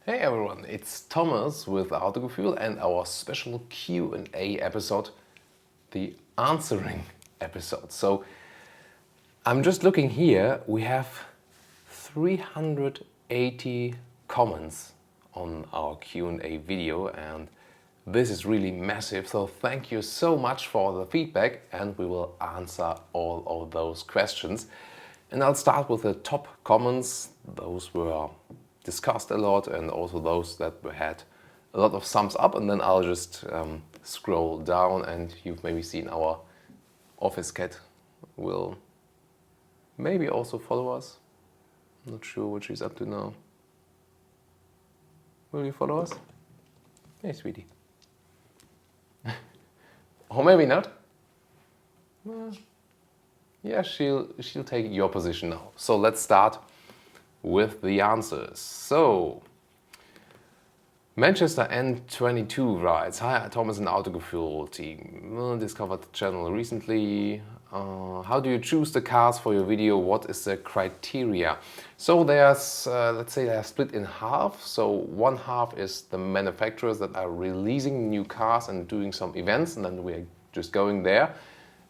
Hey everyone, it's Thomas with Autogefühl and our special Q&A episode, the answering episode. So I'm just looking here, we have 380 comments on our Q&A video, and this is really massive, so thank you so much for the feedback, and we will answer all of those questions. And I'll start with the top comments. Those were discussed a lot, and also those that had a lot of thumbs up, and then I'll just scroll down, and you've maybe seen our office cat will maybe also follow us. I'm not sure what she's up to now. Will you follow us? Hey, sweetie. Or maybe not. Yeah, she'll take your position now. So let's start with the answers. So Manchester N22 writes, "Hi, Thomas and Autogefuehl team. Discovered the channel recently. How do you choose the cars for your video? What is the criteria?" So there's, let's say they're split in half. So one half is the manufacturers that are releasing new cars and doing some events, and then we're just going there.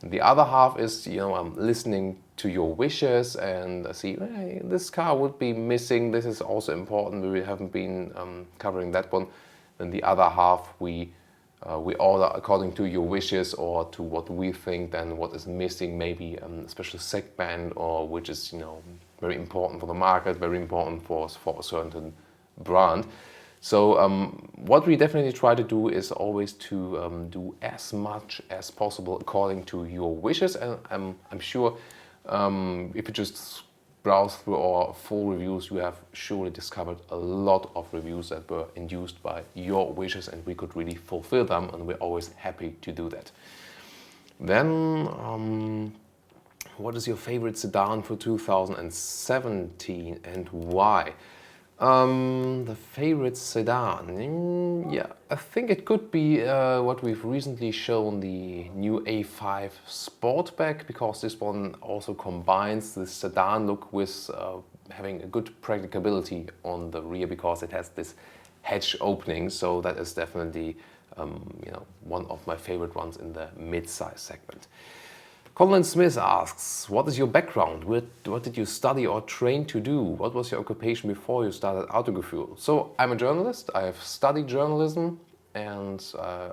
And the other half is, I'm listening to your wishes and see, hey, this car would be missing. This is also important. We haven't been covering that one. Then the other half we order according to your wishes or to what we think. Then what is missing, maybe a special segment, or which is very important for the market, very important for a certain brand. So what we definitely try to do is always to do as much as possible according to your wishes. And I'm sure if you just browse through our full reviews, you have surely discovered a lot of reviews that were induced by your wishes, and we could really fulfill them, and we're always happy to do that. Then, what is your favorite sedan for 2017 and why? The favorite sedan, yeah, I think it could be what we've recently shown, the new A5 Sportback, because this one also combines the sedan look with having a good practicability on the rear, because it has this hatch opening. So that is definitely one of my favorite ones in the mid-size segment. Colin Smith asks, what is your background? What did you study or train to do? What was your occupation before you started Autogefühl? So I'm a journalist. I have studied journalism and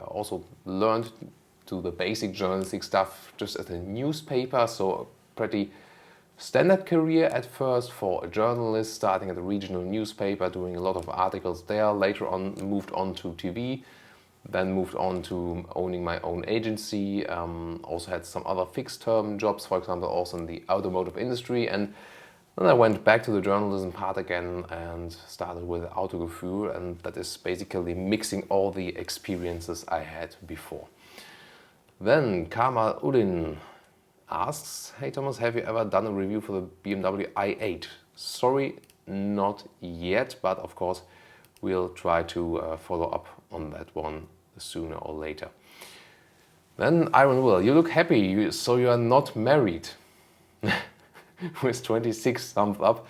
also learned to the basic journalistic stuff just at a newspaper. So a pretty standard career at first for a journalist, starting at a regional newspaper, doing a lot of articles there. Later on moved on to TV. Then moved on to owning my own agency, also had some other fixed-term jobs, for example, also in the automotive industry. And then I went back to the journalism part again and started with Autogefühl, and that is basically mixing all the experiences I had before. Then Kamal Udin asks, "Hey Thomas, have you ever done a review for the BMW i8? Sorry, not yet, but of course we'll try to follow up on that one sooner or later." Then Iron Will, "You look happy, so you are not married." With 26 thumbs up.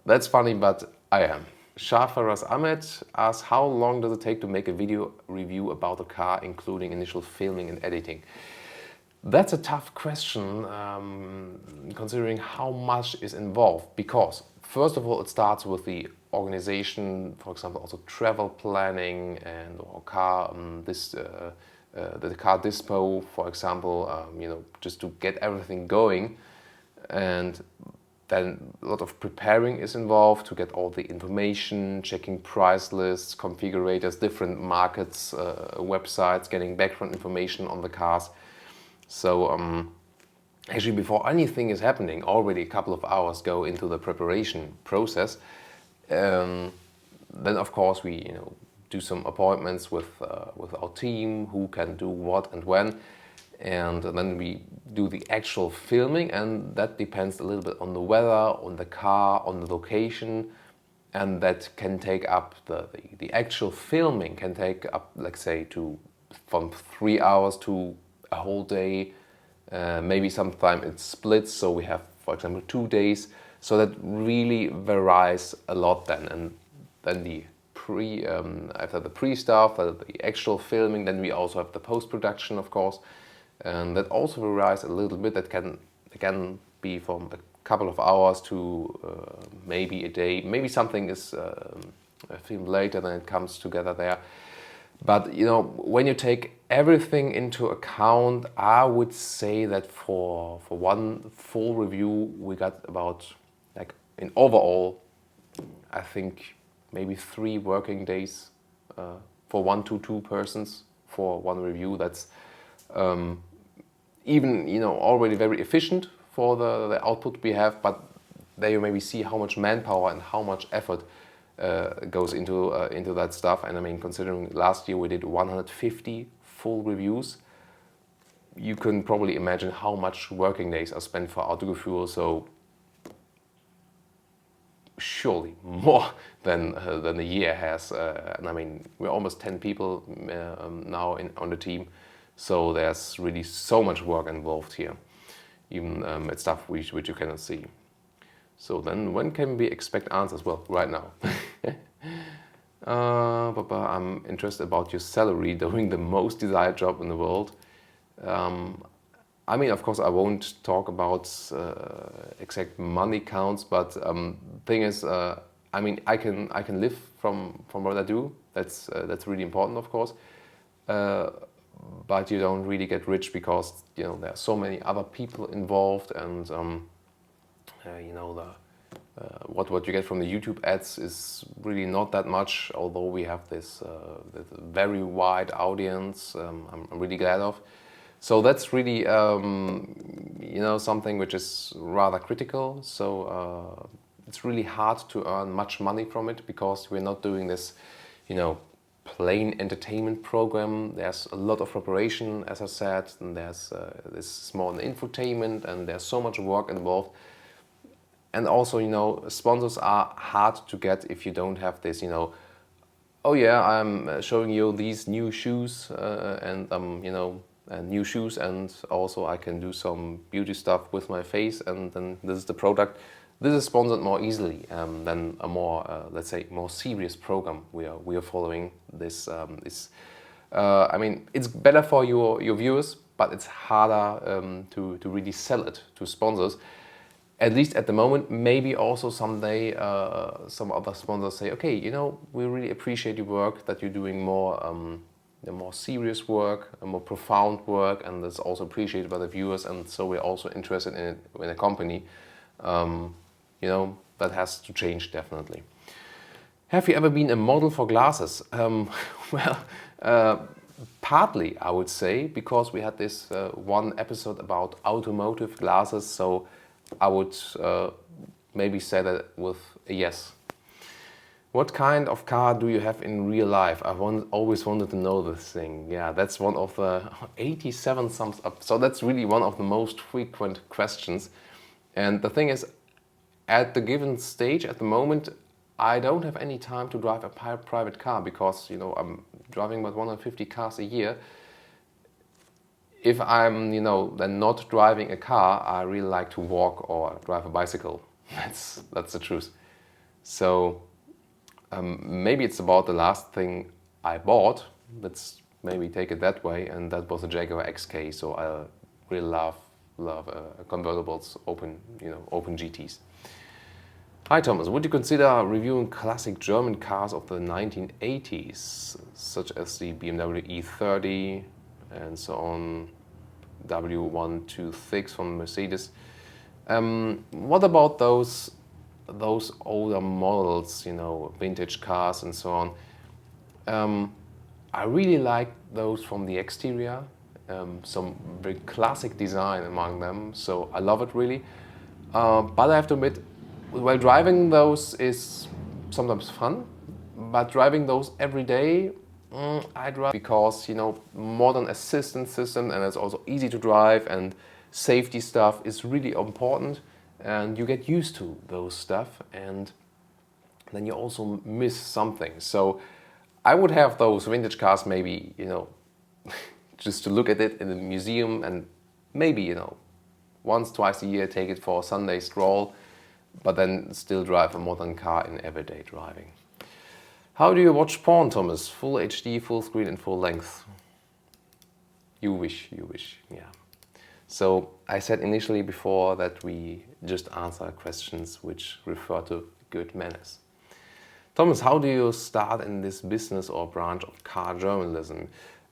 That's funny, but I am. Shafaraz Ahmed asks, "How long does it take to make a video review about a car, including initial filming and editing?" That's a tough question, considering how much is involved, because first of all, it starts with the organization, for example, also travel planning and or car the car dispo, for example, just to get everything going, and then a lot of preparing is involved to get all the information, checking price lists, configurators, different markets, websites, getting background information on the cars. So actually, before anything is happening, already a couple of hours go into the preparation process. Then of course we do some appointments with our team, who can do what and when, and then we do the actual filming, and that depends a little bit on the weather, on the car, on the location, and that can take up the actual filming can take up, let's say, from 3 hours to a whole day. Maybe sometimes it splits, so we have, for example, 2 days. So that really varies a lot then. And then the the pre-stuff, the actual filming. Then we also have the post-production, of course, and that also varies a little bit. That can be from a couple of hours to maybe a day. Maybe something is filmed later, then it comes together there. But you know, when you take everything into account, I would say that for one full review we got about, like, in overall, I think maybe 3 working days for 1 to 2 persons for one review. That's even, you know, already very efficient for the output we have, but there you maybe see how much manpower and how much effort goes into that stuff. And I mean, considering last year we did 150 full reviews, you can probably imagine how much working days are spent for Autogefühl. So surely more than the year has. And I mean, we're almost 10 people now on the team, so there's really so much work involved here, even at stuff which you cannot see. So then, when can we expect answers? Well, right now. Papa, I'm interested about your salary doing the most desired job in the world. I mean, of course, I won't talk about exact money counts, but thing is, I mean, I can live from what I do. That's really important, of course. But you don't really get rich because, you know, there are so many other people involved, and you know, what you get from the YouTube ads is really not that much. Although we have this very wide audience, I'm really glad of. So that's really, you know, something which is rather critical. So it's really hard to earn much money from it because we're not doing this, you know, plain entertainment program. There's a lot of preparation, as I said, and there's this small infotainment, and there's so much work involved. And also, you know, sponsors are hard to get if you don't have this, you know, oh yeah, I'm showing you these new shoes and you know, new shoes, and also I can do some beauty stuff with my face, and then this is the product. This is sponsored more easily than a more, let's say, more serious program we are following. This I mean, it's better for your viewers, but it's harder to really sell it to sponsors. At least at the moment. Maybe also someday some other sponsors say, okay, you know, we really appreciate your work, that you're doing more serious work, a more profound work, and that's also appreciated by the viewers, and so we're also interested in it in a company. You know, that has to change definitely. Have you ever been a model for glasses? Well, partly I would say, because we had this one episode about automotive glasses, so I would maybe say that with a yes. What kind of car do you have in real life? Always wanted to know this thing. Yeah, that's one of the 87 thumbs up. So that's really one of the most frequent questions. And the thing is, at the given stage, at the moment, I don't have any time to drive a private car because, you know, I'm driving about 150 cars a year. If I'm, you know, then not driving a car, I really like to walk or drive a bicycle. That's the truth. So maybe it's about the last thing I bought. Let's maybe take it that way, and that was a Jaguar XK. So I really love convertibles, open GTs. Hi Thomas, would you consider reviewing classic German cars of the 1980s, such as the BMW E30 and so on, W126 from Mercedes? What about those older models, you know, vintage cars and so on? I really like those from the exterior, some very classic design among them, so I love it really. But I have to admit, while driving those is sometimes fun, but driving those every day, I drive because, you know, modern assistance system, and it's also easy to drive, and safety stuff is really important, and you get used to those stuff, and then you also miss something. So I would have those vintage cars maybe, you know, just to look at it in the museum, and maybe, you know, once, twice a year take it for a Sunday stroll, but then still drive a modern car in everyday driving. How do you watch porn, Thomas? Full HD, full screen and full length? You wish, yeah. So I said initially before that we just answer questions which refer to good manners. Thomas, how do you start in this business or branch of car journalism?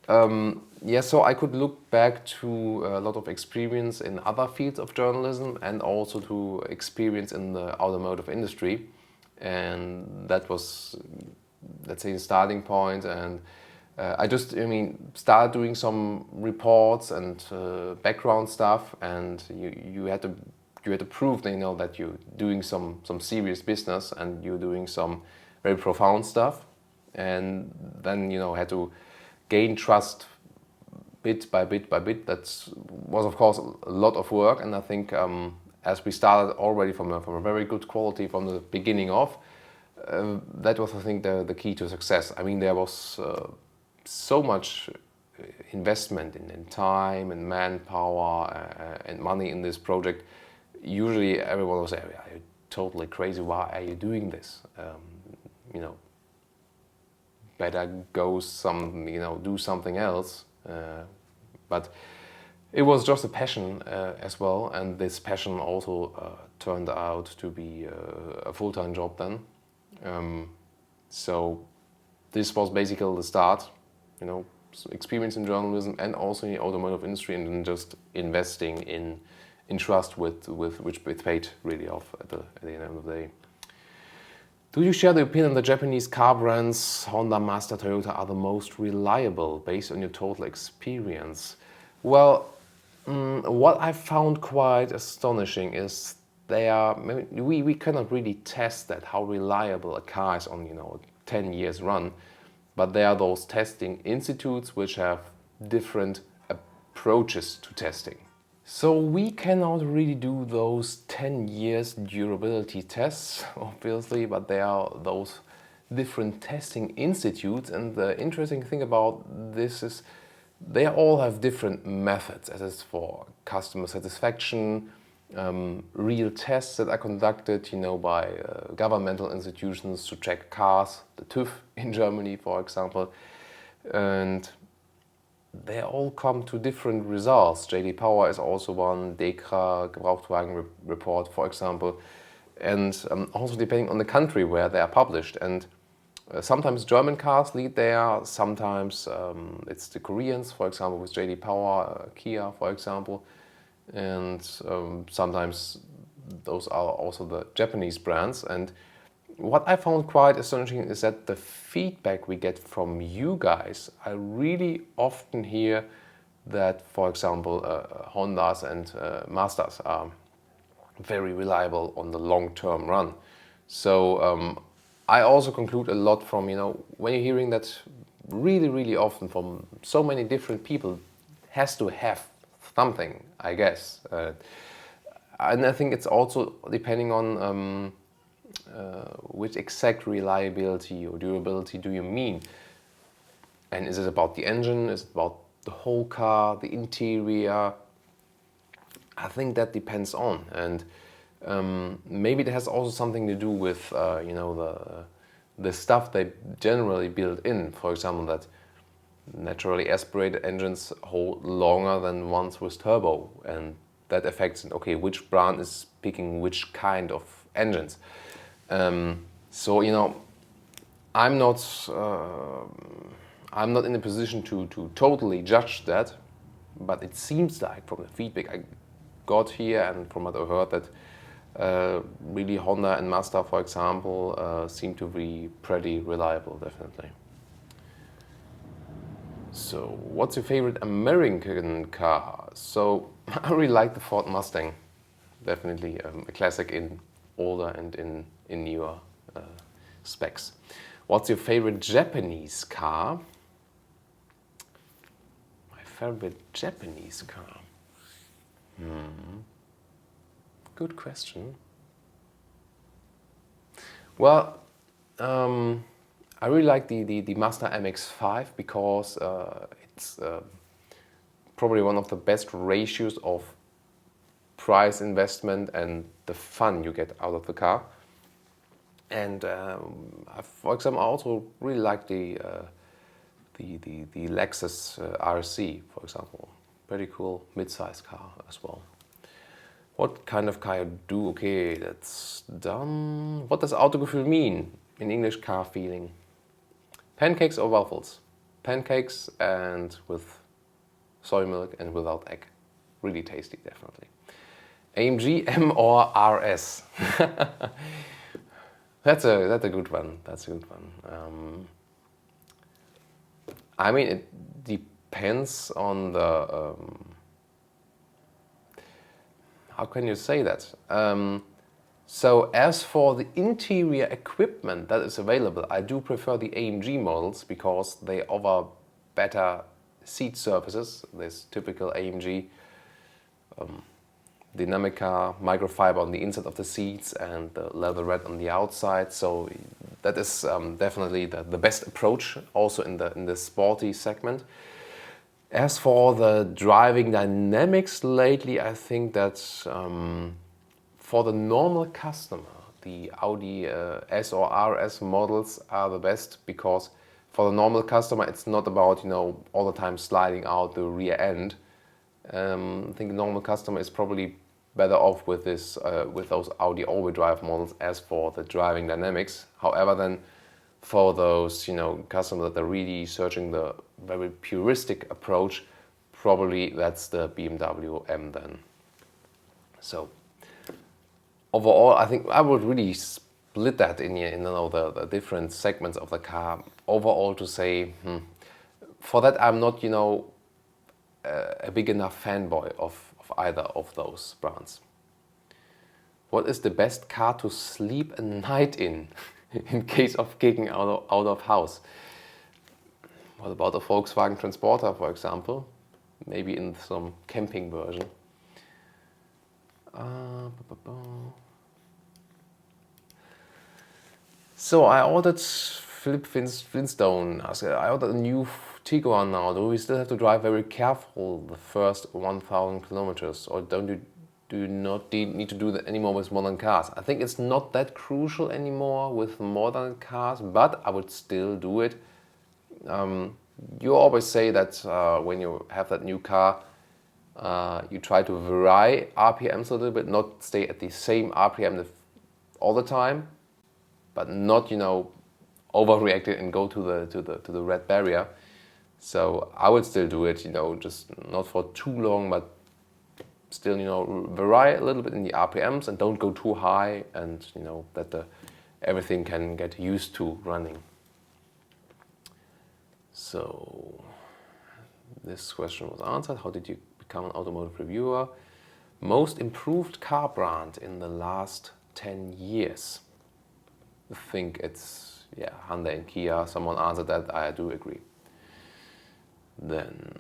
Yeah, so I could look back to a lot of experience in other fields of journalism and also to experience in the automotive industry. And that was, let's say, the starting point. And I started doing some reports and background stuff, and you had to prove, that you're doing some serious business and you're doing some very profound stuff, and then had to gain trust bit by bit by bit. That was of course a lot of work, and I think as we started already from a very good quality from the beginning of, that was, I think, the key to success. I mean, there was so much investment in time and manpower and money in this project. Usually everyone will say, "Are you totally crazy? Why are you doing this? Better go do something else." But it was just a passion as well, and this passion also turned out to be a full-time job then. So this was basically the start, experience in journalism and also in the automotive industry, and then just investing in trust with which paid really off at the end of the day. Do you share the opinion that Japanese car brands Honda, Mazda, Toyota are the most reliable based on your total experience? Well, what I found quite astonishing is we cannot really test that, how reliable a car is on 10 years run, but there are those testing institutes which have different approaches to testing. So we cannot really do those 10 years durability tests, obviously, but there are those different testing institutes, and the interesting thing about this is they all have different methods, as is for customer satisfaction, real tests that are conducted by governmental institutions to check cars, the TÜV in Germany, for example, and they all come to different results. JD Power is also one, DEKRA, Gebrauchtwagen report, for example, and also depending on the country where they are published. And sometimes German cars lead there, sometimes it's the Koreans, for example, with JD Power, Kia, for example, and sometimes those are also the Japanese brands. And what I found quite astonishing is that the feedback we get from you guys, I really often hear that, for example, Hondas and Mazdas are very reliable on the long-term run. So I also conclude a lot from, when you're hearing that really, really often from so many different people, has to have something, I guess. And I think it's also depending on which exact reliability or durability do you mean? And is it about the engine? Is it about the whole car, the interior? I think that depends on. And maybe it has also something to do with the stuff they generally build in. For example, that naturally aspirated engines hold longer than ones with turbo, and that affects which brand is picking which kind of engines. So I'm not in a position to totally judge that, but it seems like from the feedback I got here and from what I heard that really Honda and Mazda, for example, seem to be pretty reliable, definitely. So what's your favorite American car? So I really like the Ford Mustang, definitely a classic in older and in newer specs. What's your favorite Japanese car? My favorite Japanese car? Good question. Well, I really like the Mazda MX-5 because it's probably one of the best ratios of price investment and the fun you get out of the car. And for example, I also really like the Lexus RC, for example. Pretty cool mid-size car as well. What kind of car you do? Okay, that's done. What does Autogefühl mean in English? Car feeling. Pancakes or waffles? Pancakes and with soy milk and without egg. Really tasty, definitely. AMG, M or RS? That's a good one. That's a good one. I mean, it depends on the. How can you say that? So as for the interior equipment that is available, I do prefer the AMG models because they offer better seat surfaces. This typical AMG Dynamica microfiber on the inside of the seats and the leatherette on the outside. So that is definitely the best approach also in the sporty segment. As for the driving dynamics lately, I think that for the normal customer, the Audi S or RS models are the best because for the normal customer, it's not about all the time sliding out the rear end. I think the normal customer is probably better off with this with those Audi all-wheel drive models as for the driving dynamics. However, then for those customers that are really searching the very puristic approach, probably that's the BMW M then. So overall, I think I would really split that in the different segments of the car. Overall, to say for that I'm not a big enough fanboy of either of those brands. What is the best car to sleep a night in case of kicking out of house? What about a Volkswagen Transporter, for example? Maybe in some camping version. So I ordered Philip Flintstone. I ordered a new Tiguan now. Do we still have to drive very careful the first 1,000 kilometers, or do you not need to do that anymore with modern cars? I think it's not that crucial anymore with modern cars, but I would still do it. You always say that when you have that new car, you try to vary RPMs a little bit, not stay at the same RPM all the time, but not overreact and go to the red barrier. So I would still do it, just not for too long, but still, vary a little bit in the RPMs and don't go too high, and that everything can get used to running. So this question was answered. How did you become an automotive reviewer? Most improved car brand in the last 10 years. I think it's Hyundai and Kia. Someone answered that. I do agree. Then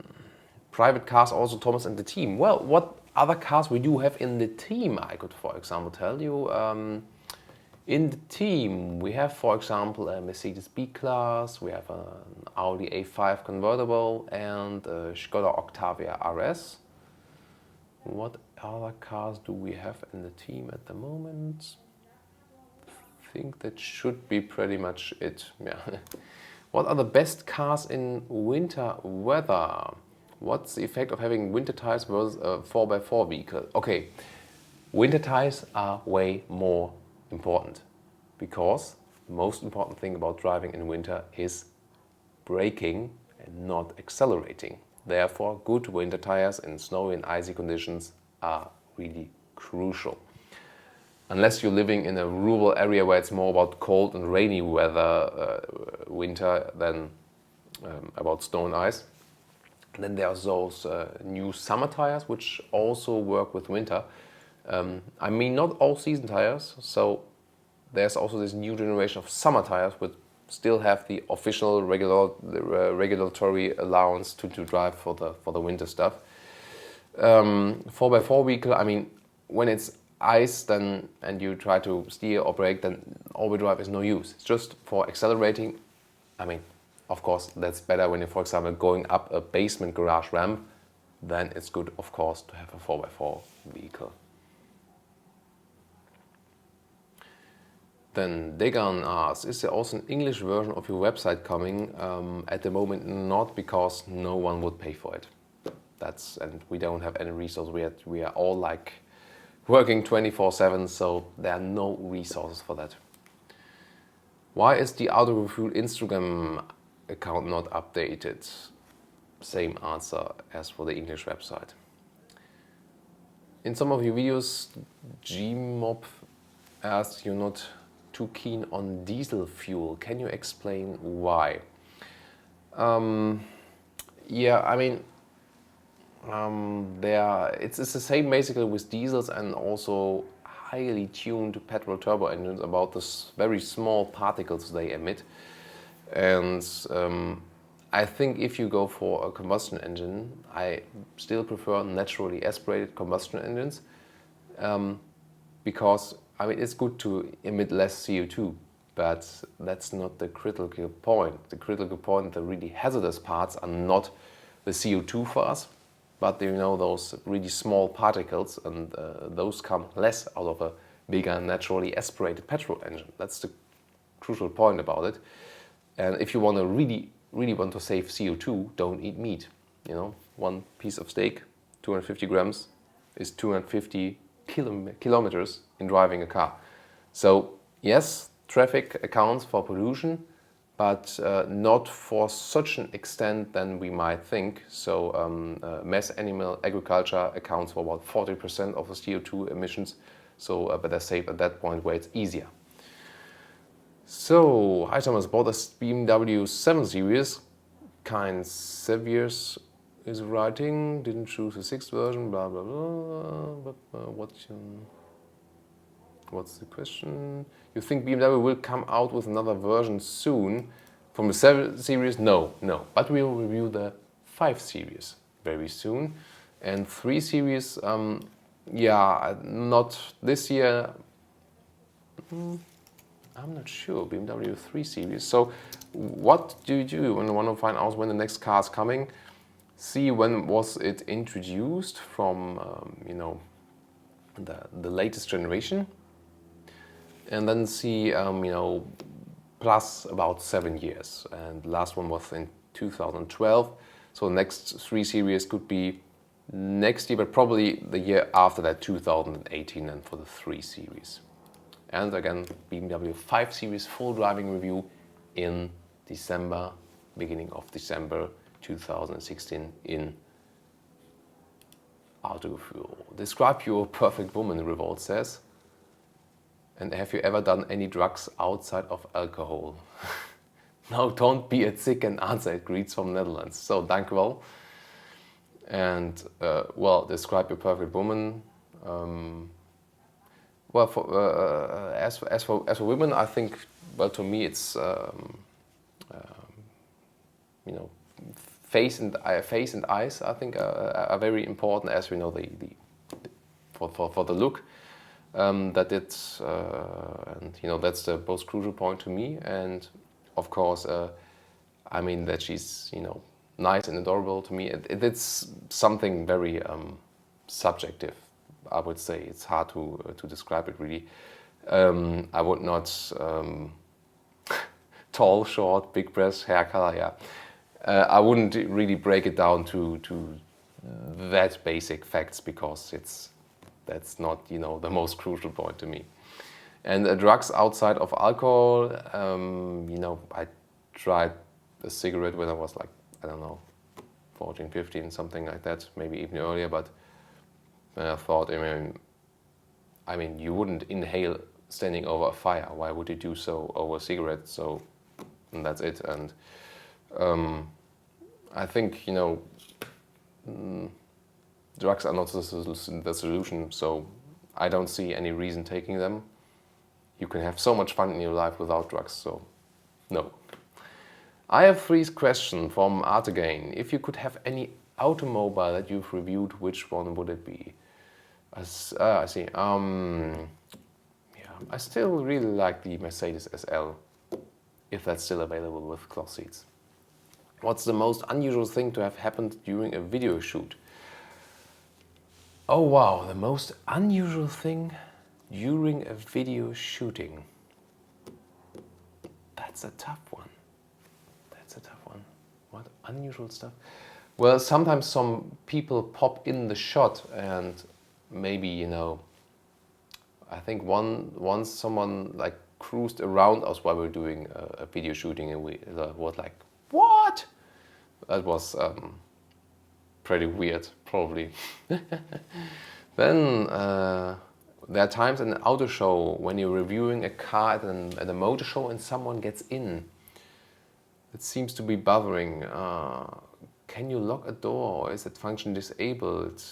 private cars also, Thomas and the team. Well, what other cars we do have in the team, I could, for example, tell you. In the team, we have, for example, a Mercedes B-Class, we have an Audi A5 convertible, and a Skoda Octavia RS. What other cars do we have in the team at the moment? I think that should be pretty much it. Yeah. What are the best cars in winter weather? What's the effect of having winter tires versus a 4x4 vehicle? Okay, winter tires are way more important because the most important thing about driving in winter is braking and not accelerating. Therefore, good winter tires in snowy and icy conditions are really crucial. Unless you're living in a rural area where it's more about cold and rainy weather, winter, than about snow and ice. And then there's those new summer tires which also work with winter. I mean, not all season tires. So there's also this new generation of summer tires which still have the official regulatory allowance to drive for the winter stuff. 4x4 vehicle, I mean, when it's ice then and you try to steer or brake, then all-wheel drive is no use. It's just for accelerating. I mean, of course, that's better when you're, for example, going up a basement garage ramp. Then it's good, of course, to have a 4x4 vehicle. Then Degan asks, is there also an English version of your website coming? At the moment not, because no one would pay for it. And we don't have any resources. We are all like working 24/7, so there are no resources for that. Why is the Autogefühl Instagram account not updated? Same answer as for the English website. In some of your videos, Gmob asks, you're not too keen on diesel fuel. Can you explain why? Yeah, I mean, it's the same basically with diesels and also highly tuned petrol turbo engines about the very small particles they emit. And I think if you go for a combustion engine, I still prefer naturally aspirated combustion engines because I mean it's good to emit less CO2, but that's not the critical point. The critical point, the really hazardous parts are not the CO2 for us, but you know those really small particles, and those come less out of a bigger naturally aspirated petrol engine. That's the crucial point about it. And if you want to really want to save CO2, don't eat meat. You know, one piece of steak, 250 grams, is 250 kilometers in driving a car. So yes, traffic accounts for pollution, but not for such an extent than we might think. So mass animal agriculture accounts for about 40% of the CO2 emissions. So better safe at that point where it's easier. So, hi Thomas, bought a BMW 7 Series, kind Seviers is writing, didn't choose the 6th version, blah blah blah, but what's the question? You think BMW will come out with another version soon? From the 7 Series, no, but we will review the 5 Series very soon. And 3 Series, yeah, not this year. I'm not sure, BMW 3 Series. So what do you do when you want to find out when the next car is coming? See when was it introduced from, you know, the latest generation. And then see, you know, plus about 7 years. And the last one was in 2012. So the next 3 Series could be next year, but probably the year after that, 2018, and for the 3 Series. And again, BMW 5 Series full driving review in December, beginning of December 2016 in Autogefühl. Describe your perfect woman, Revolt says. And have you ever done any drugs outside of alcohol? No, don't be a sick and answer it. Greets from Netherlands. So, dankjewel. And, well, describe your perfect woman. Well, as for women, I think, well, to me, it's you know, face and eyes. I think are very important, as we know for the look. That it's and you know that's the most crucial point to me. And of course, I mean that she's nice and adorable to me. It's something very subjective. I would say it's hard to describe it really. I would not tall, short, big breast, hair color. Yeah, I wouldn't really break it down to that basic facts because that's not the most crucial point to me. And drugs outside of alcohol, I tried a cigarette when I was like, I don't know, 14, 15, something like that, maybe even earlier, but I thought, I mean, you wouldn't inhale standing over a fire. Why would you do so over a cigarette? So, and that's it. And I think, drugs are not the solution, so I don't see any reason taking them. You can have so much fun in your life without drugs, so no. I have 3 questions from Artagain. If you could have any automobile that you've reviewed, which one would it be? I see. Yeah, I still really like the Mercedes SL, if that's still available with cloth seats. What's the most unusual thing to have happened during a video shoot? Oh wow, the most unusual thing during a video shooting. That's a tough one. That's a tough one. What unusual stuff? Well, sometimes some people pop in the shot, and maybe, you know, I think once someone like cruised around us while we were doing a video shooting, and we was like, what? That was pretty weird, probably. Then there are times in an auto show when you're reviewing a car at a motor show and someone gets in. It seems to be bothering. Can you lock a door, or is it function disabled?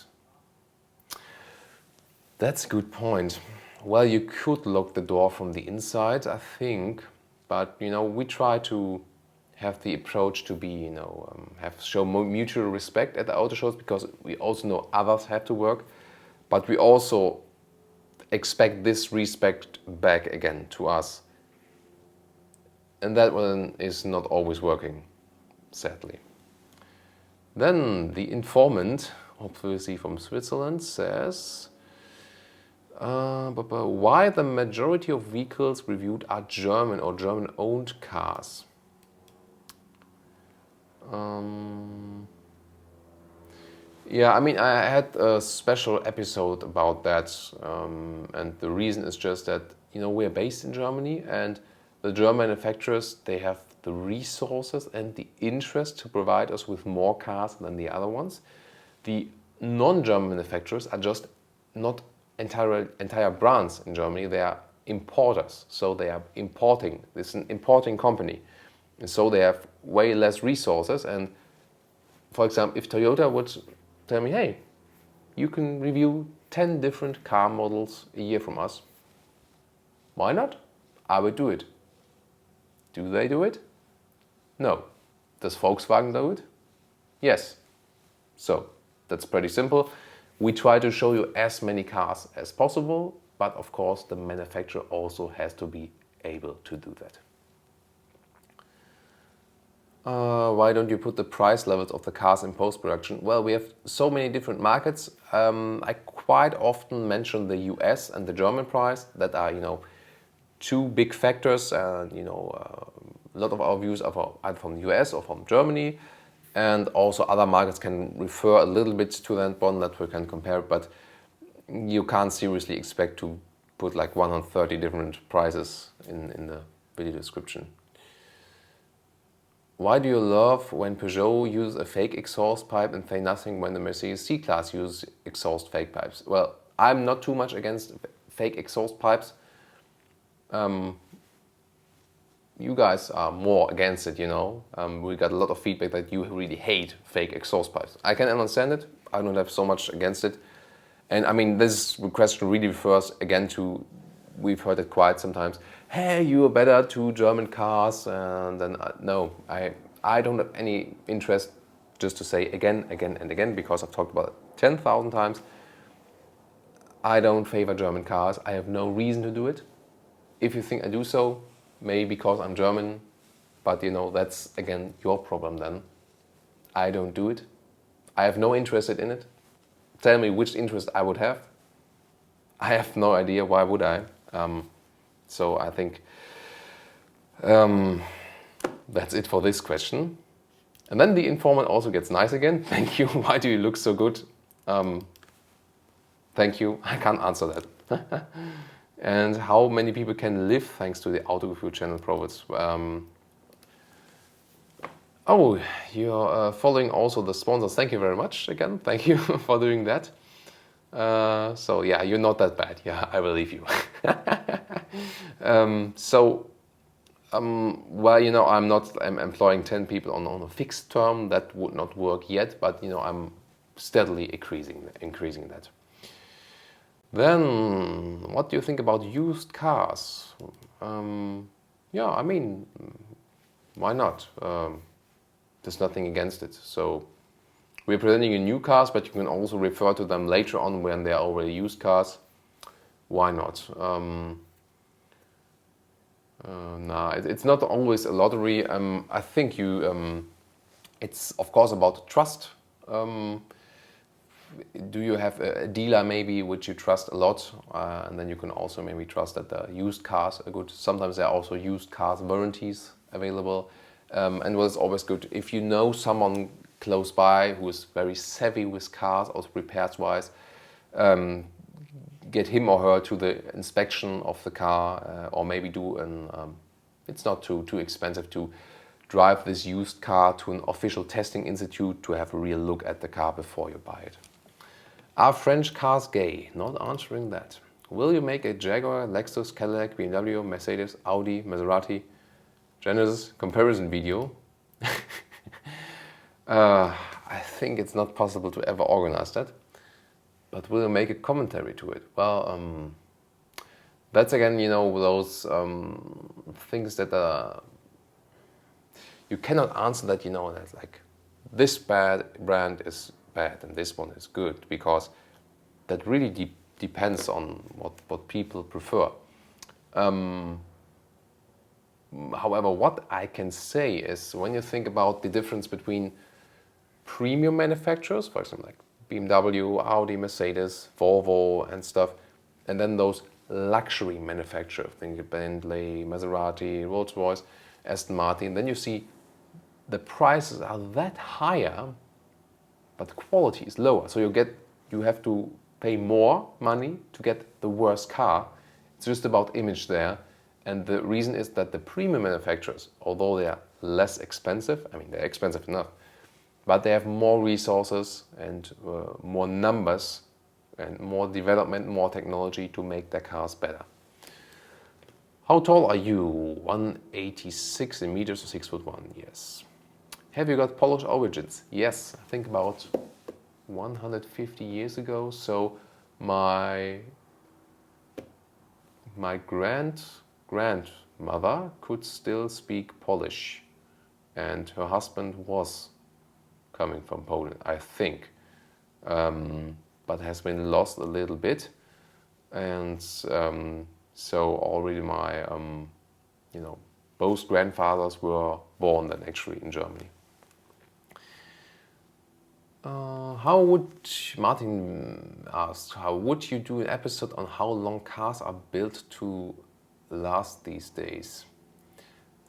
That's a good point. Well, you could lock the door from the inside, I think, but you know, we try to have the approach to be, you know, show mutual respect at the auto shows, because we also know others have to work, but we also expect this respect back again to us. And that one is not always working, sadly. Then the informant, obviously from Switzerland, says, why the majority of vehicles reviewed are German or German-owned cars? Yeah, I mean, I had a special episode about that, and the reason is just that, you know, we're based in Germany, and the German manufacturers, they have the resources and the interest to provide us with more cars than the other ones. The non-German manufacturers are just not entire brands in Germany. They are importers, so they are importing. It's an importing company, and so they have way less resources. And for example, if Toyota would tell me, hey, you can review 10 different car models a year from us, why not? I would do it. Do they do it? No. Does Volkswagen do it? Yes. So that's pretty simple. We try to show you as many cars as possible, but of course the manufacturer also has to be able to do that. Why don't you put the price levels of the cars in post-production? Well, we have so many different markets. I quite often mention the US and the German price that are, you know, two big factors, and you know, a lot of our views are either from the US or from Germany, and also other markets can refer a little bit to that one that we can compare, but you can't seriously expect to put like 130 different prices in the video description. Why do you love when Peugeot uses a fake exhaust pipe and say nothing when the Mercedes C-Class uses exhaust fake pipes? Well, I'm not too much against fake exhaust pipes. You guys are more against it, you know. We got a lot of feedback that you really hate fake exhaust pipes. I can understand it. I don't have so much against it. And I mean, this question really refers again to, we've heard it quite sometimes, hey, you are better to German cars. And then, no, I don't have any interest, just to say again and again, because I've talked about it 10,000 times. I don't favor German cars. I have no reason to do it. If you think I do so, maybe because I'm German, but you know, that's again your problem then. I don't do it. I have no interest in it. Tell me which interest I would have. I have no idea, why would I? So I think that's it for this question. And then the informant also gets nice again. Thank you. Why do you look so good? Thank you. I can't answer that. And how many people can live thanks to the Autogefühl channel profits? Oh, you're following also the sponsors. Thank you very much again. Thank you for doing that. So yeah, you're not that bad. Yeah, I believe you. Well, you know, I'm employing 10 people on a fixed term. That would not work yet, but you know, I'm steadily increasing that. Then, what do you think about used cars? Yeah, I mean, why not? There's nothing against it. So we're presenting you new cars, but you can also refer to them later on when they are already used cars. Why not? Nah, it's not always a lottery. I think it's of course about trust. do you have a dealer maybe which you trust a lot, and then you can also maybe trust that the used cars are good. Sometimes there are also used cars warranties available, and what is always good if you know someone close by who is very savvy with cars, also repairs wise. Get him or her to the inspection of the car, or maybe do an. It's not too expensive to drive this used car to an official testing institute to have a real look at the car before you buy it. Are French cars gay? Not answering that. Will you make a Jaguar, Lexus, Cadillac, BMW, Mercedes, Audi, Maserati, Genesis comparison video? I think it's not possible to ever organize that. But will you make a commentary to it? Well, that's again, those things that you cannot answer that, that's like this brand is bad and this one is good, because that really depends on what people prefer. However, what I can say is when you think about the difference between premium manufacturers, for example, like BMW, Audi, Mercedes, Volvo and stuff, and then those luxury manufacturers, think of Bentley, Maserati, Rolls-Royce, Aston Martin, then you see the prices are that higher, but the quality is lower. So you have to pay more money to get the worst car. It's just about image there. And the reason is that the premium manufacturers, although they are less expensive, I mean, they're expensive enough, but they have more resources and more numbers and more development, more technology to make their cars better. How tall are you? 186 in meters or 6'1"? Yes. Have you got Polish origins? Yes, I think about 150 years ago. So my grandmother could still speak Polish, and her husband was coming from Poland, I think, but has been lost a little bit, and so already my both grandfathers were born then actually in Germany. Martin asked, how would you do an episode on how long cars are built to last these days? I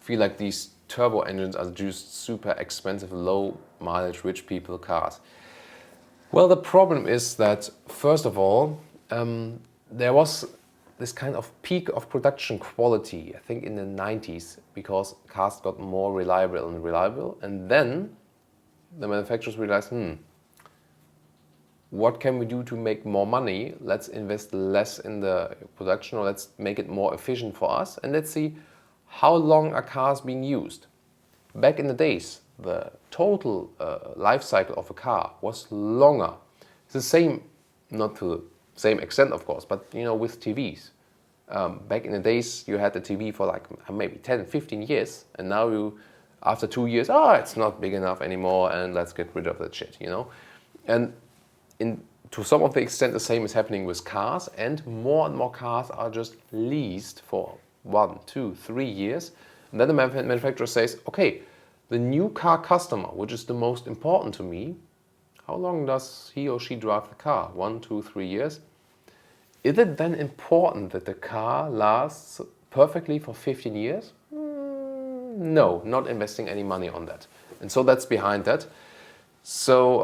feel like these turbo engines are just super expensive, low mileage, rich people cars. Well, the problem is that, first of all, there was this kind of peak of production quality, I think in the 90s, because cars got more reliable, and then the manufacturers realized, what can we do to make more money? Let's invest less in the production, or let's make it more efficient for us, and let's see how long are cars being used. Back in the days, the total life cycle of a car was longer. It's the same, not to the same extent of course, but with TVs. Back in the days you had the TV for like maybe 10, 15 years, and now after 2 years, it's not big enough anymore and let's get rid of that shit, And to some of the extent the same is happening with cars, and more cars are just leased for 1, 2, 3 years. And then the manufacturer says, okay, the new car customer, which is the most important to me, how long does he or she drive the car? 1, 2, 3 years? Is it then important that the car lasts perfectly for 15 years? No, not investing any money on that. And so that's behind that. So,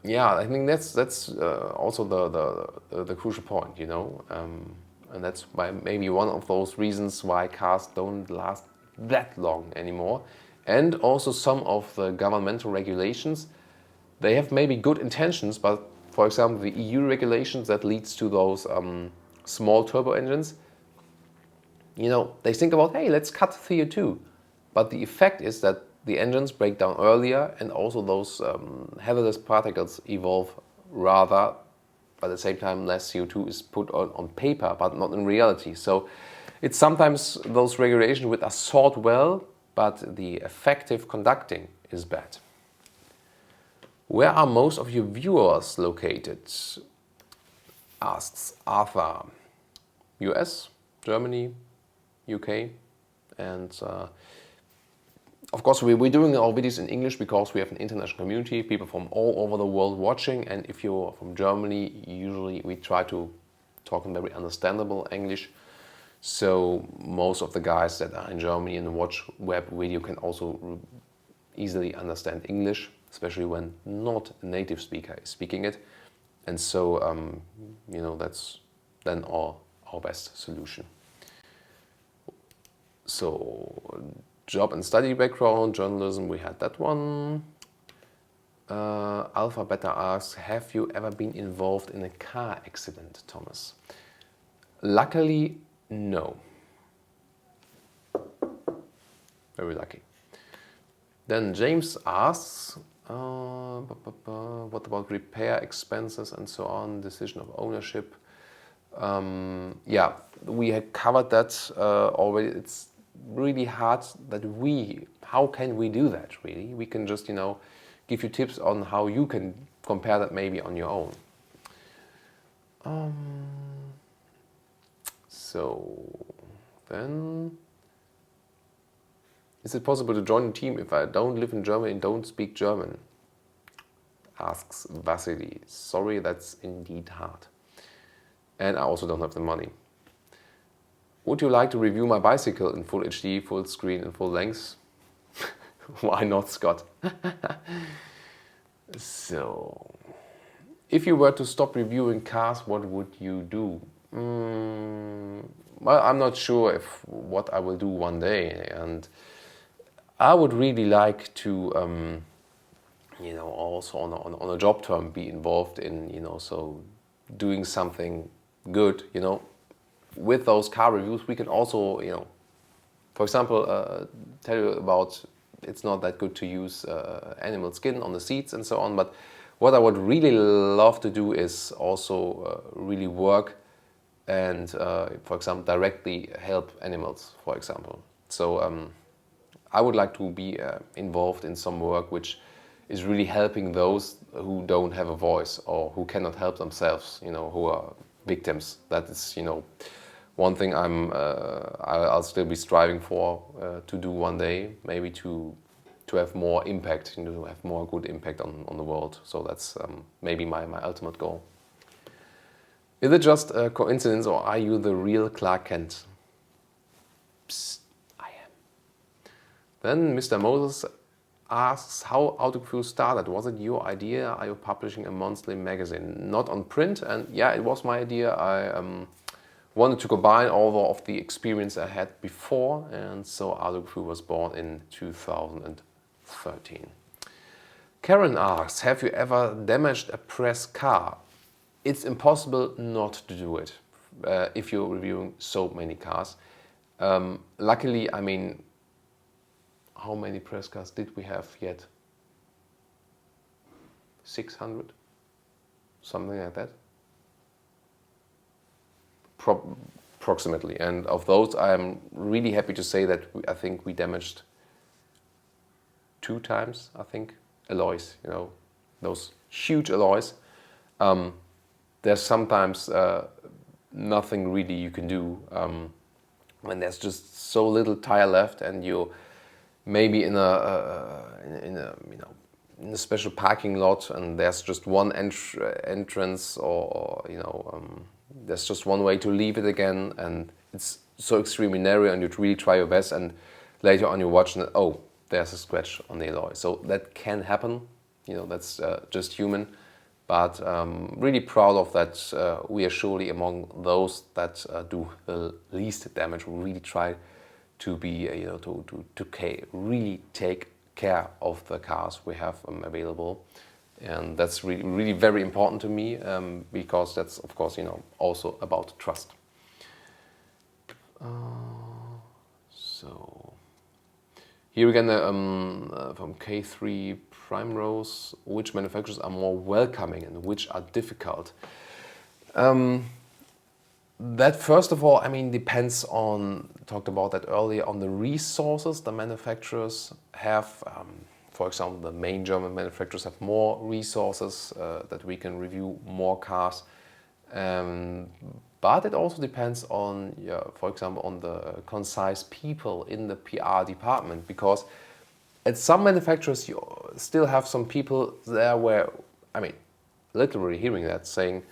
I think that's also the crucial point, and that's maybe one of those reasons why cars don't last that long anymore. And also some of the governmental regulations, they have maybe good intentions, but for example, the EU regulations that leads to those small turbo engines, they think about, hey, let's cut CO2. But the effect is that the engines break down earlier, and also those hazardous particles evolve rather, but at the same time less CO2 is put on paper, but not in reality. So it's sometimes those regulations which are thought well, but the effective conducting is bad. Where are most of your viewers located? Asks Arthur. US, Germany, UK, and Of course, we're doing our videos in English because we have an international community, people from all over the world watching. And if you're from Germany, usually we try to talk in very understandable English. So most of the guys that are in Germany and watch web video can also easily understand English, especially when not a native speaker is speaking it. And so, you know, that's then our best solution. So, job and study background, journalism, we had that one. Alpha Beta asks, have you ever been involved in a car accident, Thomas? Luckily, no. Very lucky. Then James asks, what about repair expenses and so on, decision of ownership? Yeah, we had covered that already. It's really hard that how can we do that really? We can just, you know, give you tips on how you can compare that maybe on your own. So then, is it possible to join a team if I don't live in Germany and don't speak German? Asks Vasily. Sorry, that's indeed hard. And I also don't have the money. Would you like to review my bicycle in full HD, full screen and full length? Why not, Scott? So, if you were to stop reviewing cars, what would you do? Well, I'm not sure what I will do one day, and I would really like to, you know, also on a job term be involved in, you know, so doing something good, you know. With those car reviews, we can also, you know, for example, tell you about it's not that good to use animal skin on the seats and so on. But what I would really love to do is also really work and, for example, directly help animals, for example. So I would like to be involved in some work which is really helping those who don't have a voice or who cannot help themselves, you know, who are victims. That is, you know, one thing I'll still be striving for to do one day, maybe to have more impact, you know, to have more good impact on the world. So that's maybe my ultimate goal. Is it just a coincidence or are you the real Clark Kent? Psst, I am. Then Mr. Moses asks how Autogefühl started. Was it your idea? Are you publishing a monthly magazine? Not on print, and yeah, it was my idea. I wanted to combine all of the experience I had before, and so Autogefühl was born in 2013. Karen asks, have you ever damaged a press car? It's impossible not to do it if you're reviewing so many cars. Luckily, I mean, how many press cars did we have yet? 600? Something like that? Approximately. And of those, I'm really happy to say that I think we damaged 2 times, I think, alloys, you know, those huge alloys. There's sometimes nothing really you can do when there's just so little tire left and you're maybe in a special parking lot and there's just one entrance or you know, there's just one way to leave it again, and it's so extremely narrow and you really try your best, and later on you watch and oh, there's a scratch on the alloy. So that can happen, you know, that's just human. But really proud of that. We are surely among those that do the least damage. We really try to be, you know, to really take care of the cars we have available, and that's really very important to me because that's, of course, you know, also about trust. So here again from K3 Primrose, which manufacturers are more welcoming and which are difficult? That first of all, I mean, depends on, talked about that earlier, on the resources the manufacturers have. For example, the main German manufacturers have more resources that we can review more cars. But it also depends on, for example, on the concise people in the PR department, because at some manufacturers you still have some people there where, I mean, literally hearing that saying,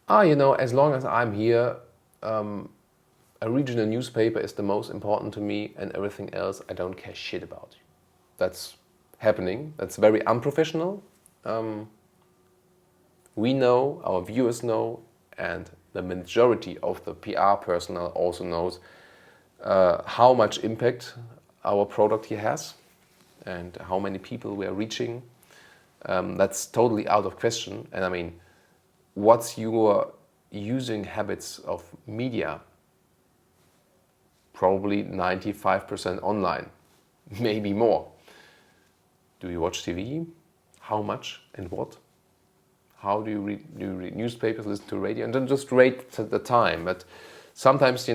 as long as I'm here, a regional newspaper is the most important to me and everything else I don't care shit about. That's happening. That's very unprofessional. We know, our viewers know, and the majority of the PR personnel also knows how much impact our product here has and how many people we are reaching. That's totally out of question. And I mean, what's your using habits of media? Probably 95% online, maybe more. Do you watch TV? How much and what? How do you read newspapers, listen to radio, and then just rate the time? But sometimes,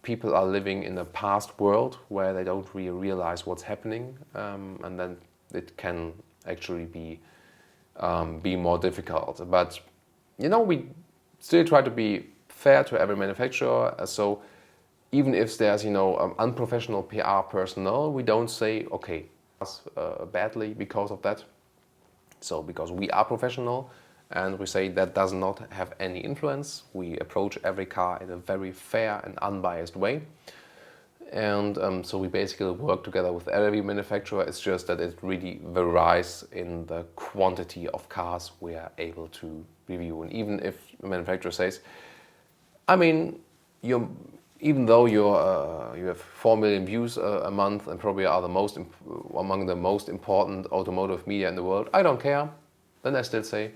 people are living in a past world where they don't really realize what's happening, and then it can actually be more difficult. But we still try to be fair to every manufacturer. So even if there's unprofessional PR personnel, we don't say okay badly because of that. So because we are professional and we say that does not have any influence, we approach every car in a very fair and unbiased way. And so we basically work together with every manufacturer. It's just that it really varies in the quantity of cars we are able to review. And even if a manufacturer says, even though you have 4 million views a month and probably are among the most important automotive media in the world, I don't care. Then I still say,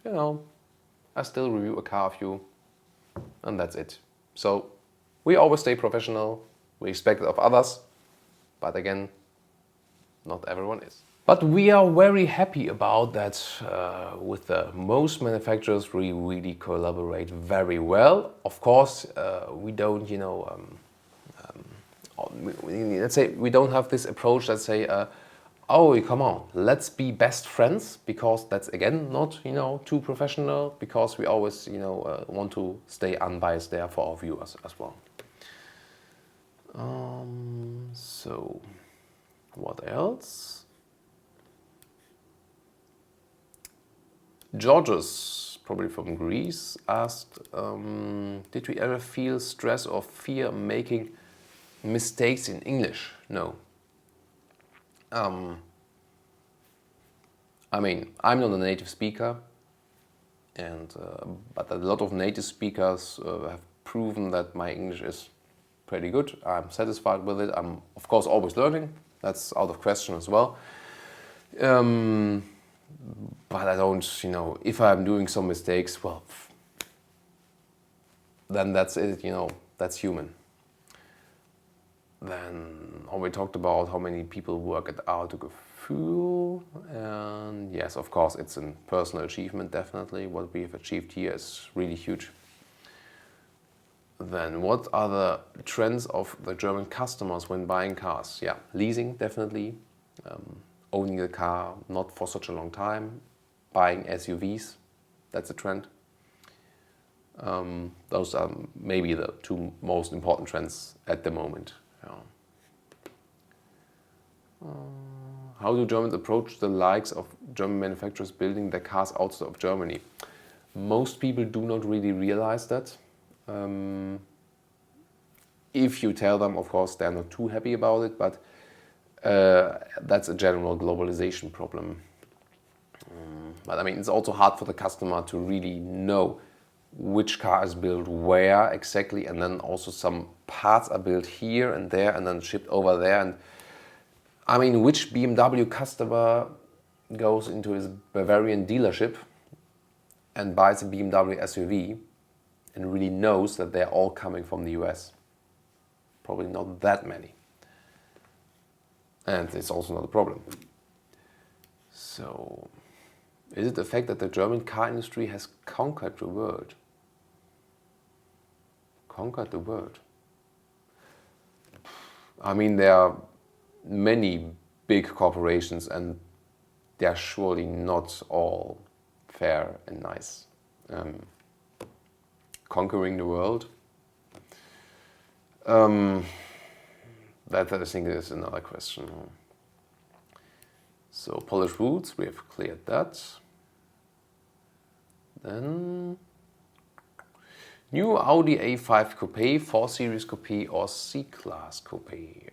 I still review a car of you, and that's it. So we always stay professional. We expect it of others, but again, not everyone is. But we are very happy about that. With the most manufacturers, we really collaborate very well. Of course, we don't, let's say we don't have this approach that say, oh, come on, let's be best friends, because that's again not, too professional, because we always, want to stay unbiased there for our viewers as well. So, what else? Georges, probably from Greece, asked, did we ever feel stress or fear making mistakes in English? No. I'm not a native speaker, but a lot of native speakers have proven that my English is pretty good. I'm satisfied with it. I'm, of course, always learning. That's out of question as well. But I don't, if I'm doing some mistakes, well, then that's it, that's human. Then we talked about how many people work at Autogefühl, and yes, of course, it's a personal achievement, definitely. What we've achieved here is really huge. Then what are the trends of the German customers when buying cars? Yeah, leasing, definitely. Owning the car not for such a long time. Buying SUVs, that's a trend. Those are maybe the two most important trends at the moment. How do Germans approach the likes of German manufacturers building their cars outside of Germany? Most people do not really realize that. If you tell them, of course, they're not too happy about it, but that's a general globalization problem. But it's also hard for the customer to really know which car is built where exactly, and then also some parts are built here and there and then shipped over there. And which BMW customer goes into his Bavarian dealership and buys a BMW SUV and really knows that they're all coming from the US? Probably not that many. And it's also not a problem. So, is it the fact that the German car industry has conquered the world? Conquered the world? There are many big corporations and they are surely not all fair and nice. Conquering the world? That I think is another question. So polished woods, we have cleared that. Then new Audi A5 Coupe, 4 Series Coupe or C-Class Coupe.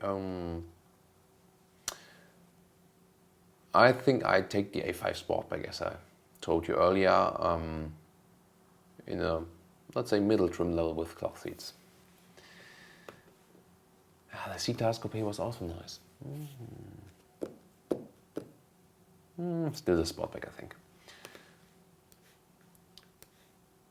I think I take the A5 Sportback, as I told you earlier, in a, let's say, middle trim level with cloth seats. The C-Class Coupe was also nice. Still the Sportback, I think.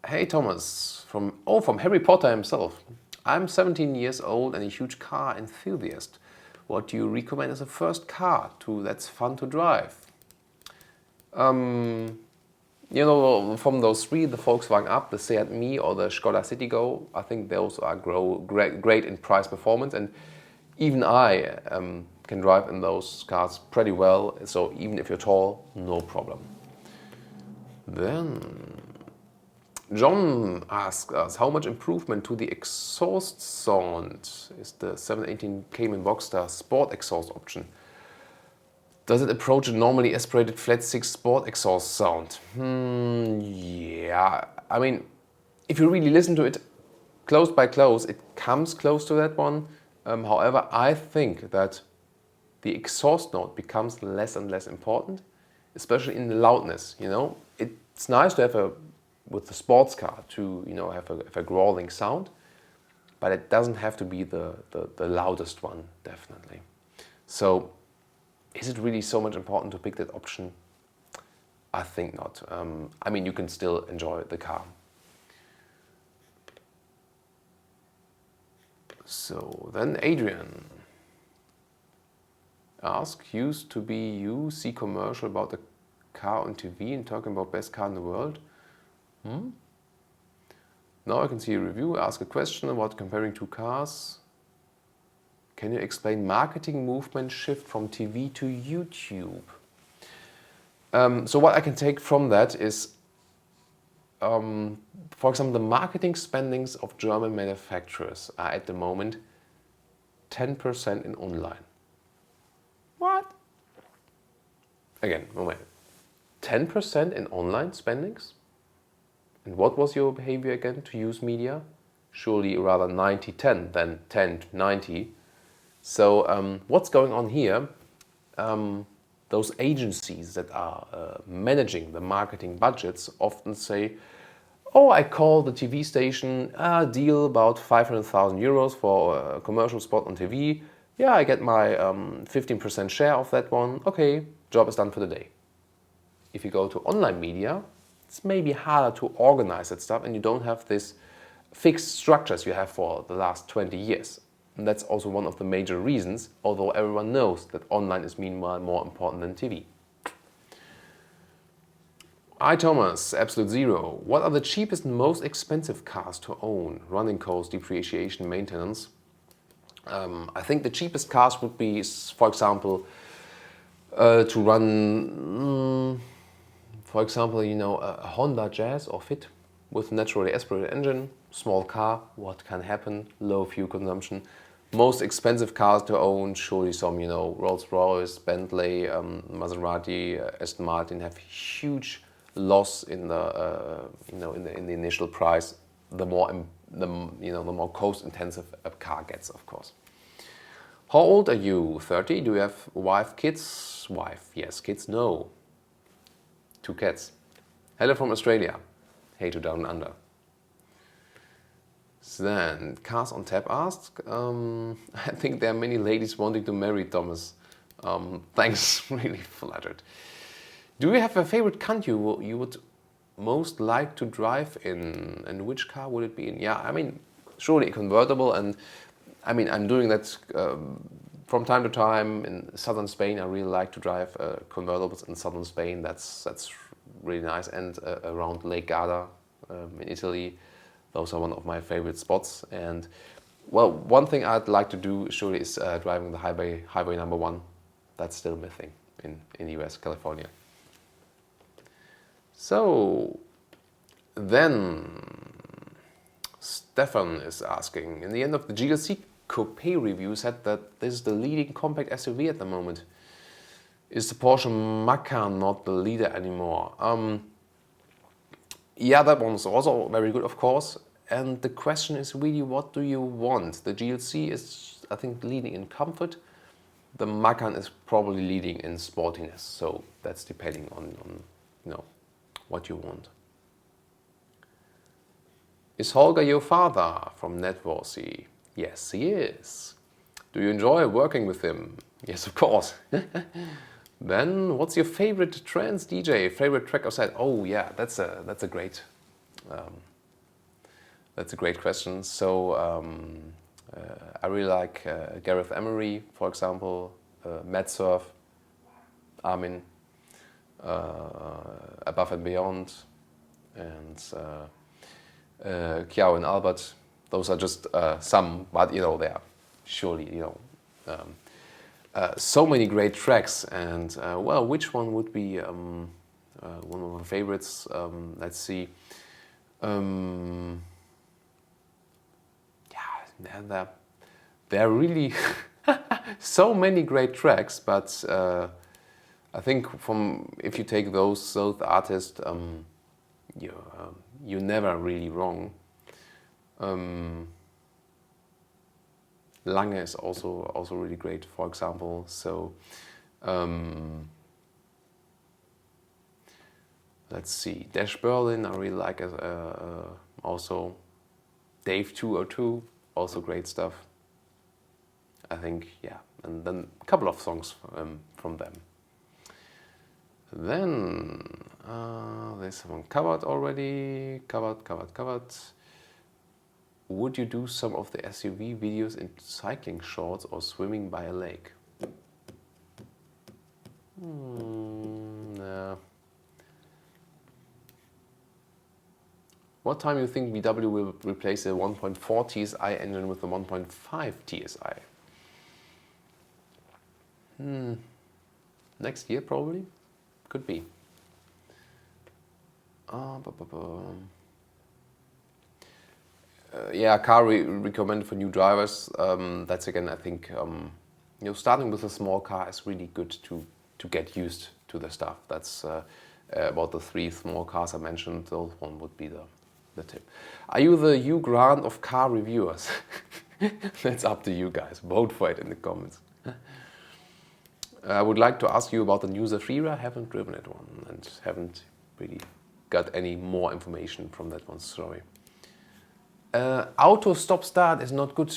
Hey Thomas, from Harry Potter himself. I'm 17 years old and a huge car enthusiast. What do you recommend as a first car that's fun to drive? You know, from those three, the Volkswagen Up, the Seat Me or the Skoda Citigo, I think those are great in price performance, and even I can drive in those cars pretty well, so even if you're tall, no problem. Then John asks us, how much improvement to the exhaust sound is the 718 Cayman Boxster Sport exhaust option? Does it approach a normally aspirated flat 6 Sport exhaust sound? Yeah, I mean, if you really listen to it close by close, it comes close to that one. However, I think that the exhaust note becomes less and less important, especially in the loudness. You know, it's nice to have with the sports car to have a growling sound, but it doesn't have to be the loudest one, definitely. So is it really so much important to pick that option? I think not. I mean, you can still enjoy the car. So then Adrian asks, used to be you see commercial about the car on TV and talking about best car in the world. Now I can see a review, ask a question about comparing two cars. Can you explain marketing movement shift from TV to YouTube? So what I can take from that is, for example, the marketing spendings of German manufacturers are at the moment 10% in online. What? Again, moment. 10% in online spendings? And what was your behavior again to use media? Surely rather 90-10 than 10-90. So what's going on here? Those agencies that are managing the marketing budgets often say, oh, I call the TV station, a deal about 500,000 euros for a commercial spot on TV. Yeah, I get my 15% share of that one. Okay, job is done for the day. If you go to online media, it's maybe harder to organize that stuff, and you don't have this fixed structures you have for the last 20 years. And that's also one of the major reasons, although everyone knows that online is meanwhile more important than TV. Hi Thomas, Absolute Zero. What are the cheapest and most expensive cars to own? Running costs, depreciation, maintenance. I think the cheapest cars would be, for example, to run, for example, a Honda Jazz or Fit with naturally aspirated engine, small car, what can happen, low fuel consumption. Most expensive cars to own, surely some, Rolls-Royce, Bentley, Maserati, Aston Martin have huge loss in the, in the initial price. The more, the more cost-intensive a car gets, of course. How old are you? 30? Do you have wife, kids? Wife, yes. Kids, no. 2 cats. Hello from Australia. Hey to Down Under. Then, Cars on Tap asked, I think there are many ladies wanting to marry Thomas. Thanks, really flattered. Do you have a favorite country you would most like to drive in, and which car would it be in? Yeah, I mean, surely a convertible, and I mean, I'm doing that from time to time in southern Spain. I really like to drive convertibles in southern Spain. That's really nice, and around Lake Garda in Italy. Those are one of my favorite spots. And well, one thing I'd like to do surely is driving the highway number 1. That's still missing in US, California. So then Stefan is asking, in the end of the GLC Coupe review said that this is the leading compact SUV at the moment. Is the Porsche Macan not the leader anymore? Yeah, that one's also very good, of course. And the question is really, what do you want? The GLC is, I think, leading in comfort. The Macan is probably leading in sportiness. So that's depending on what you want. Is Holger your father from Netvorsy? Yes, he is. Do you enjoy working with him? Yes, of course. Then, what's your favorite trance DJ? Favorite track or set? Oh yeah, that's a great question. So I really like Gareth Emery, for example, Mad Surf, Armin, Above and Beyond, and Kiao and Albert. Those are just some, but there are surely so many great tracks. And well, which one would be one of my favorites? Let's see. Yeah, there are really so many great tracks, but I think if you take those artists, you're never really wrong. Lange is also really great, for example. So let's see, Dash Berlin I really like also. Dave 202, also great stuff. I think, yeah, and then a couple of songs from them. Then this one covered already. Covered. Would you do some of the SUV videos in cycling shorts or swimming by a lake? No. What time do you think VW will replace the 1.4 TSI engine with the 1.5 TSI? Next year probably? Could be. Yeah, car recommended for new drivers. That's again, I think, starting with a small car is really good to get used to the stuff. That's about the 3 small cars I mentioned. Those one would be the tip. Are you the Hugh Grant of car reviewers? That's up to you guys. Vote for it in the comments. I would like to ask you about the new Zafira. I haven't driven it one and haven't really got any more information from that one. Sorry. Auto stop start is not good.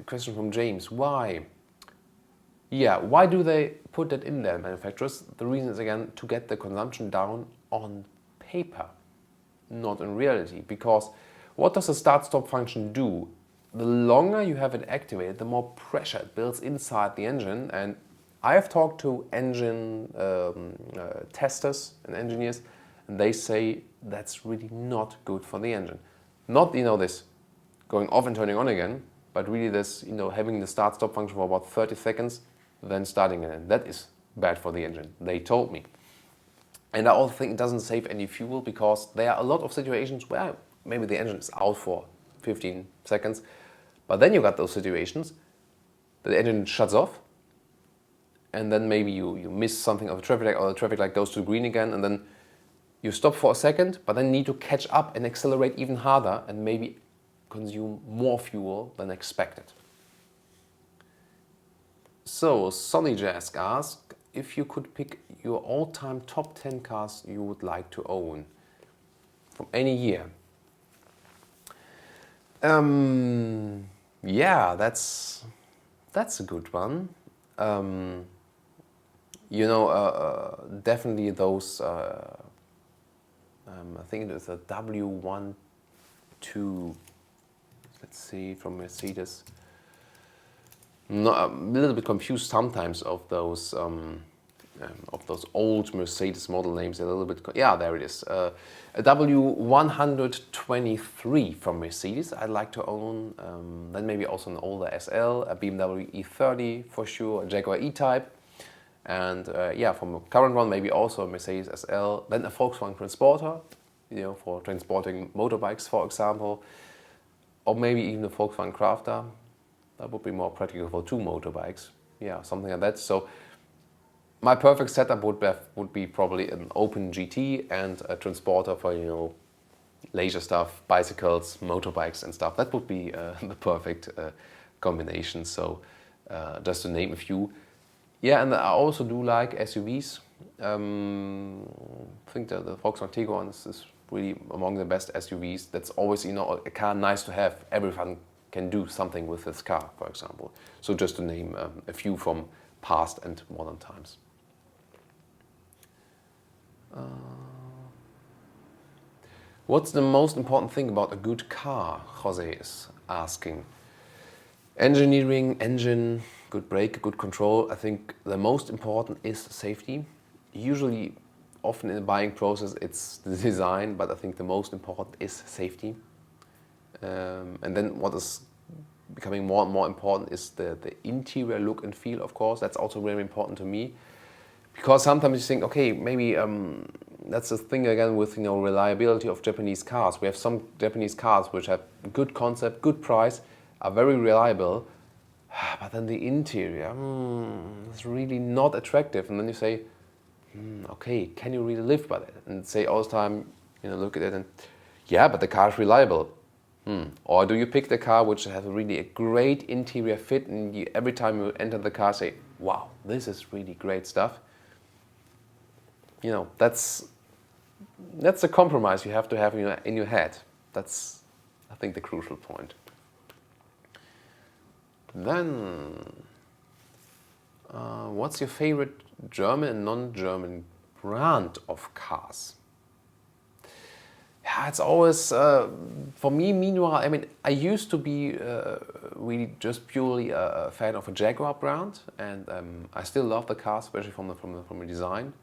Question from James. Why? Yeah, why do they put that in there, manufacturers? The reason is again to get the consumption down on paper, not in reality. Because what does the start-stop function do? The longer you have it activated, the more pressure it builds inside the engine. And I have talked to engine testers and engineers, and they say that's really not good for the engine. Not this going off and turning on again, but really this having the start-stop function for about 30 seconds, then starting it. And that is bad for the engine. They told me. And I also think it doesn't save any fuel, because there are a lot of situations where maybe the engine is out for 15 seconds, but then you got those situations that the engine shuts off, and then maybe you miss something of a traffic light, or the traffic light goes to green again, and then you stop for a second, but then need to catch up and accelerate even harder and maybe consume more fuel than expected. So, Sonny Jask asked if you could pick your all-time top 10 cars you would like to own from any year. Yeah, that's a good one. Definitely those. I think it is a W12. Let's see, from Mercedes. No, I'm a little bit confused sometimes of those old Mercedes model names. A little bit. Yeah, there it is. A W123 from Mercedes. I'd like to own. Then maybe also an older SL, a BMW E30 for sure, a Jaguar E-Type. And yeah, from a current one, maybe also a Mercedes SL, then a Volkswagen Transporter, for transporting motorbikes, for example, or maybe even a Volkswagen Crafter. That would be more practical for 2 motorbikes. Yeah, something like that. So my perfect setup would be probably an open GT and a transporter for, you know, leisure stuff, bicycles, motorbikes and stuff. That would be the perfect combination. So just to name a few. Yeah, and I also do like SUVs. I think the Volkswagen Tiguan is really among the best SUVs. That's always, you know, a car nice to have. Everyone can do something with this car, for example. So just to name a few from past and modern times. What's the most important thing about a good car? Jose is asking. Engineering, engine, good brake, good control. I think the most important is safety. Usually, often in the buying process, it's the design, but I think the most important is safety. And then what is becoming more and more important is the interior look and feel, of course. That's also very important to me. Because sometimes you think, okay, maybe that's the thing again with, you know, reliability of Japanese cars. We have some Japanese cars which have good concept, good price, are very reliable, but then the interior is really not attractive. And then you say, okay, can you really live by that? And say all the time, you know, look at it and, yeah, but the car is reliable. Or do you pick the car which has really a great interior fit, and you, every time you enter the car, say, wow, this is really great stuff. You know, that's a compromise you have to have in your head. That's, I think, the crucial point. Then, what's your favorite German and non-German brand of cars? Yeah, it's always, for me, meanwhile, I mean, I used to be really just purely a fan of a Jaguar brand, and I still love the car, especially from the design.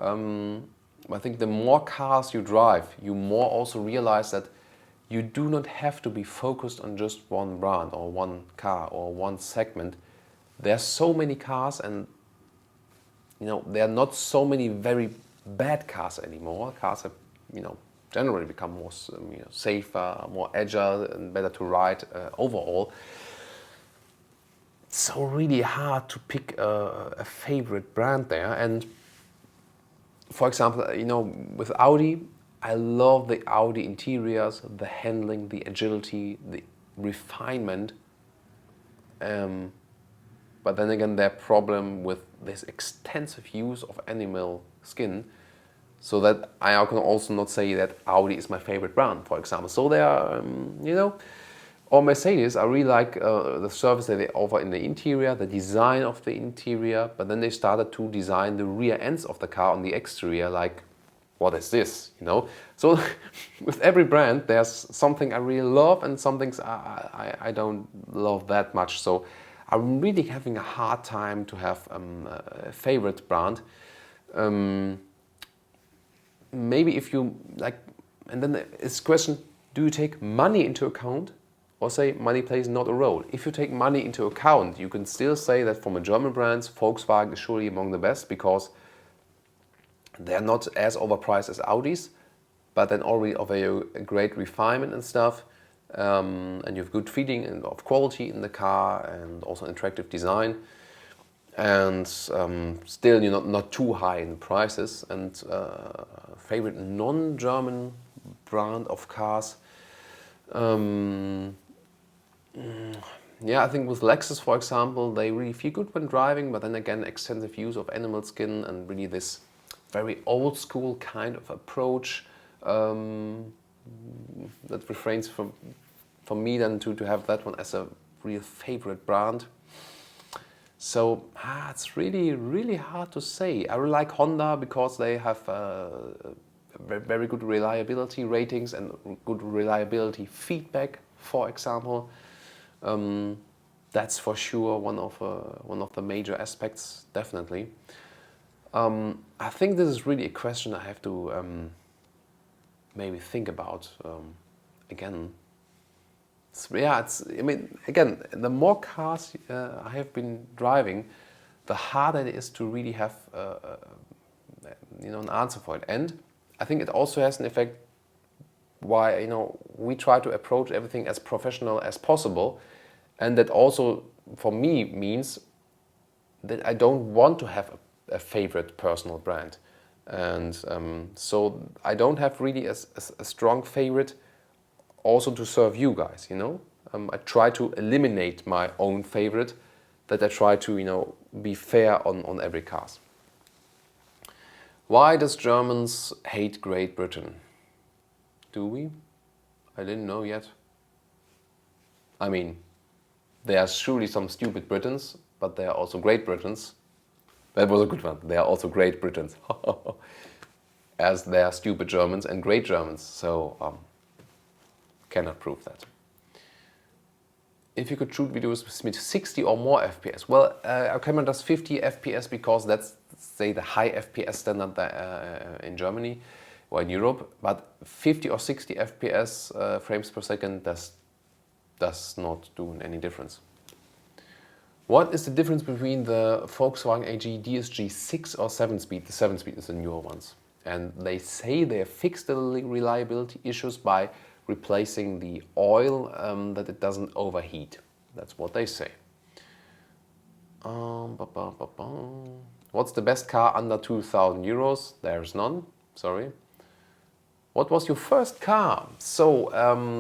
I think the more cars you drive, you more also realize that you do not have to be focused on just one brand or one car or one segment. There are so many cars, and you know, there are not so many very bad cars anymore. Cars have, you know, generally become more, you know, safer, more agile and better to ride overall. It's so really hard to pick a favorite brand there. And for example, you know, with Audi, I love the Audi interiors, the handling, the agility, the refinement. But then again, their problem with this extensive use of animal skin, so that I can also not say that Audi is my favorite brand, for example. So they are, you know, or Mercedes, I really like the service that they offer in the interior, the design of the interior, but then they started to design the rear ends of the car on the exterior, like, what is this, you know? So with every brand, there's something I really love and some things I don't love that much. So I'm really having a hard time to have a favorite brand. Maybe if you like, and then it's a question, do you take money into account? Or say money plays not a role. If you take money into account, you can still say that from a German brand, Volkswagen is surely among the best because they're not as overpriced as Audis, but then already offer you a great refinement and stuff, and you have good feeling and of quality in the car and also an attractive design, and still you're not too high in prices. And favorite non-German brand of cars. Yeah, I think with Lexus, for example, they really feel good when driving, but then again, extensive use of animal skin and really this very old school kind of approach that refrains for me then to have that one as a real favorite brand. So it's really, really hard to say. I really like Honda because they have very good reliability ratings and good reliability feedback, for example. That's for sure one of the major aspects, definitely. I think this is really a question I have to maybe think about again. I mean, again, the more cars I have been driving, the harder it is to really have an answer for it. And I think it also has an effect why we try to approach everything as professional as possible. And that also, for me, means that I don't want to have a favorite personal brand. And so I don't have really a strong favorite also to serve you guys, you know. I try to eliminate my own favorite, that I try to, you know, be fair on every cars. Why does Germans hate Great Britain? Do we? I didn't know yet. I mean, there are surely some stupid Britons, but there are also great Britons. That was a good one. There are also great Britons. As there are stupid Germans and great Germans. So, cannot prove that. If you could shoot videos with 60 or more FPS. Well, our camera does 50 FPS because that's, say, the high FPS standard in Germany or in Europe. But 50 or 60 FPS frames per second does not do any difference. What is the difference between the Volkswagen AG DSG 6 or 7-speed? The 7-speed is the newer ones. And they say they fixed the reliability issues by replacing the oil, that it doesn't overheat. That's what they say. What's the best car under 2,000 euros? There's none, sorry. What was your first car? So,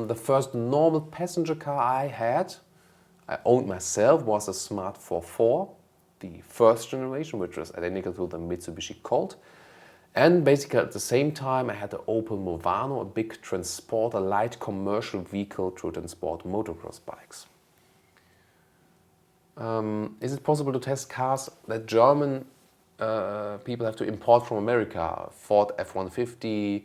the first normal passenger car I owned myself, was a Smart 44, the first generation, which was identical to the Mitsubishi Colt. And basically at the same time I had the Opel Movano, a big transporter, light commercial vehicle to transport motocross bikes. Is it possible to test cars that German people have to import from America? Ford F-150,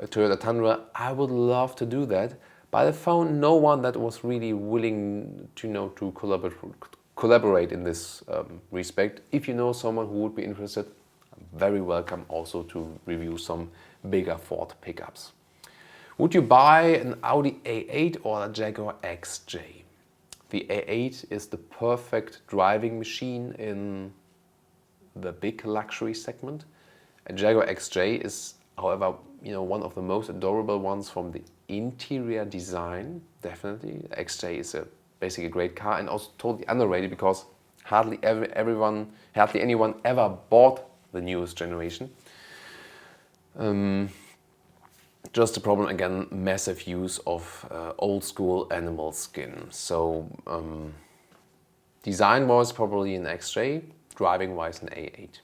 Toyota Tundra. I would love to do that, but I found no one that was really willing to, you know, to collaborate in this respect. If you know someone who would be interested, I'm very welcome also to review some bigger Ford pickups. Would you buy an Audi A8 or a Jaguar XJ? The A8 is the perfect driving machine in the big luxury segment. A Jaguar XJ is, however, you know, one of the most adorable ones from the interior design. Definitely, the XJ is basically a great car and also totally underrated because hardly anyone ever bought the newest generation. Just a problem again, massive use of old school animal skin. So design wise probably an XJ, driving wise an A8.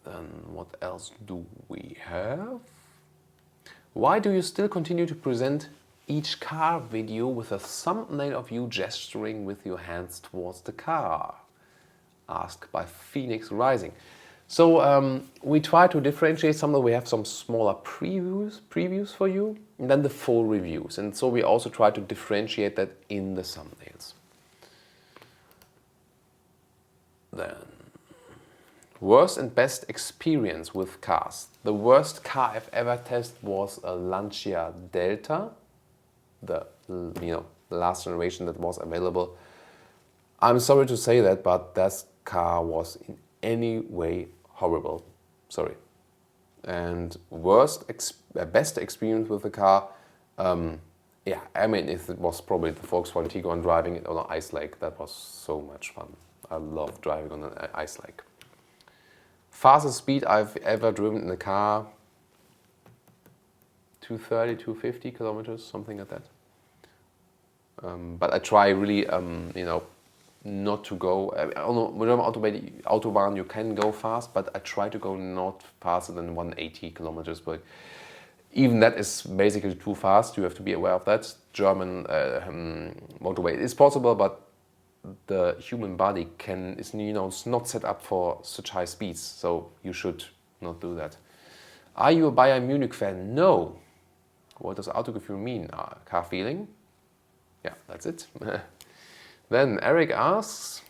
Then what else do we have? Why do you still continue to present each car video with a thumbnail of you gesturing with your hands towards the car? Asked by Phoenix Rising. So we try to differentiate some. We have some smaller previews for you, and then the full reviews. And so we also try to differentiate that in the thumbnails. Then, worst and best experience with cars. The worst car I've ever tested was a Lancia Delta, the last generation that was available. I'm sorry to say that, but that car was in any way horrible. Sorry. And best experience with the car, yeah, I mean, it was probably the Volkswagen Tiguan, driving it on an ice lake. That was so much fun. I love driving on an ice lake. Fastest speed I've ever driven in a car, 230, 250 kilometers, something like that. But I try really, not to go. On Autobahn you can go fast, but I try to go not faster than 180 kilometers. But even that is basically too fast. You have to be aware of that. German motorway is possible, but the human body is not set up for such high speeds. So you should not do that. Are you a Bayern Munich fan? No. What does Autogefühl mean? Car feeling? Yeah, that's it. Then Eric asks,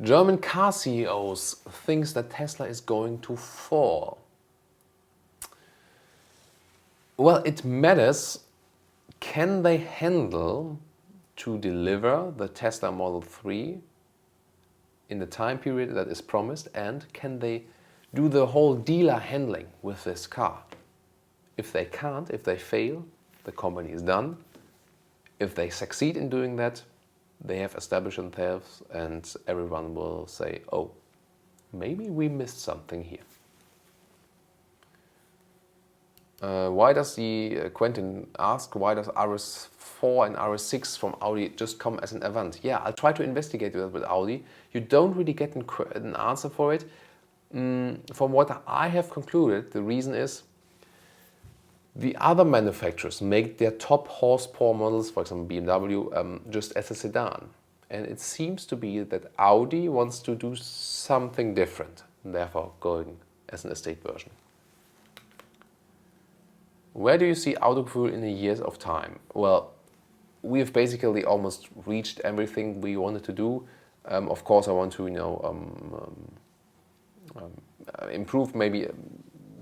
German car CEOs thinks that Tesla is going to fall. Well, it matters. Can they handle to deliver the Tesla Model 3 in the time period that is promised, and can they do the whole dealer handling with this car. If they can't, if they fail, the company is done. If they succeed in doing that, they have established themselves and everyone will say, oh, maybe we missed something here. Why does the Quentin ask, why does RS4 and RS6 from Audi just come as an Avant? Yeah, I'll try to investigate that with Audi. You don't really get an answer for it. From what I have concluded, the reason is the other manufacturers make their top horsepower models, for example BMW, just as a sedan. And it seems to be that Audi wants to do something different, and therefore going as an estate version. Where do you see Autogefühl in a years of time? Well, we have basically almost reached everything we wanted to do. Of course, I want to, improve maybe a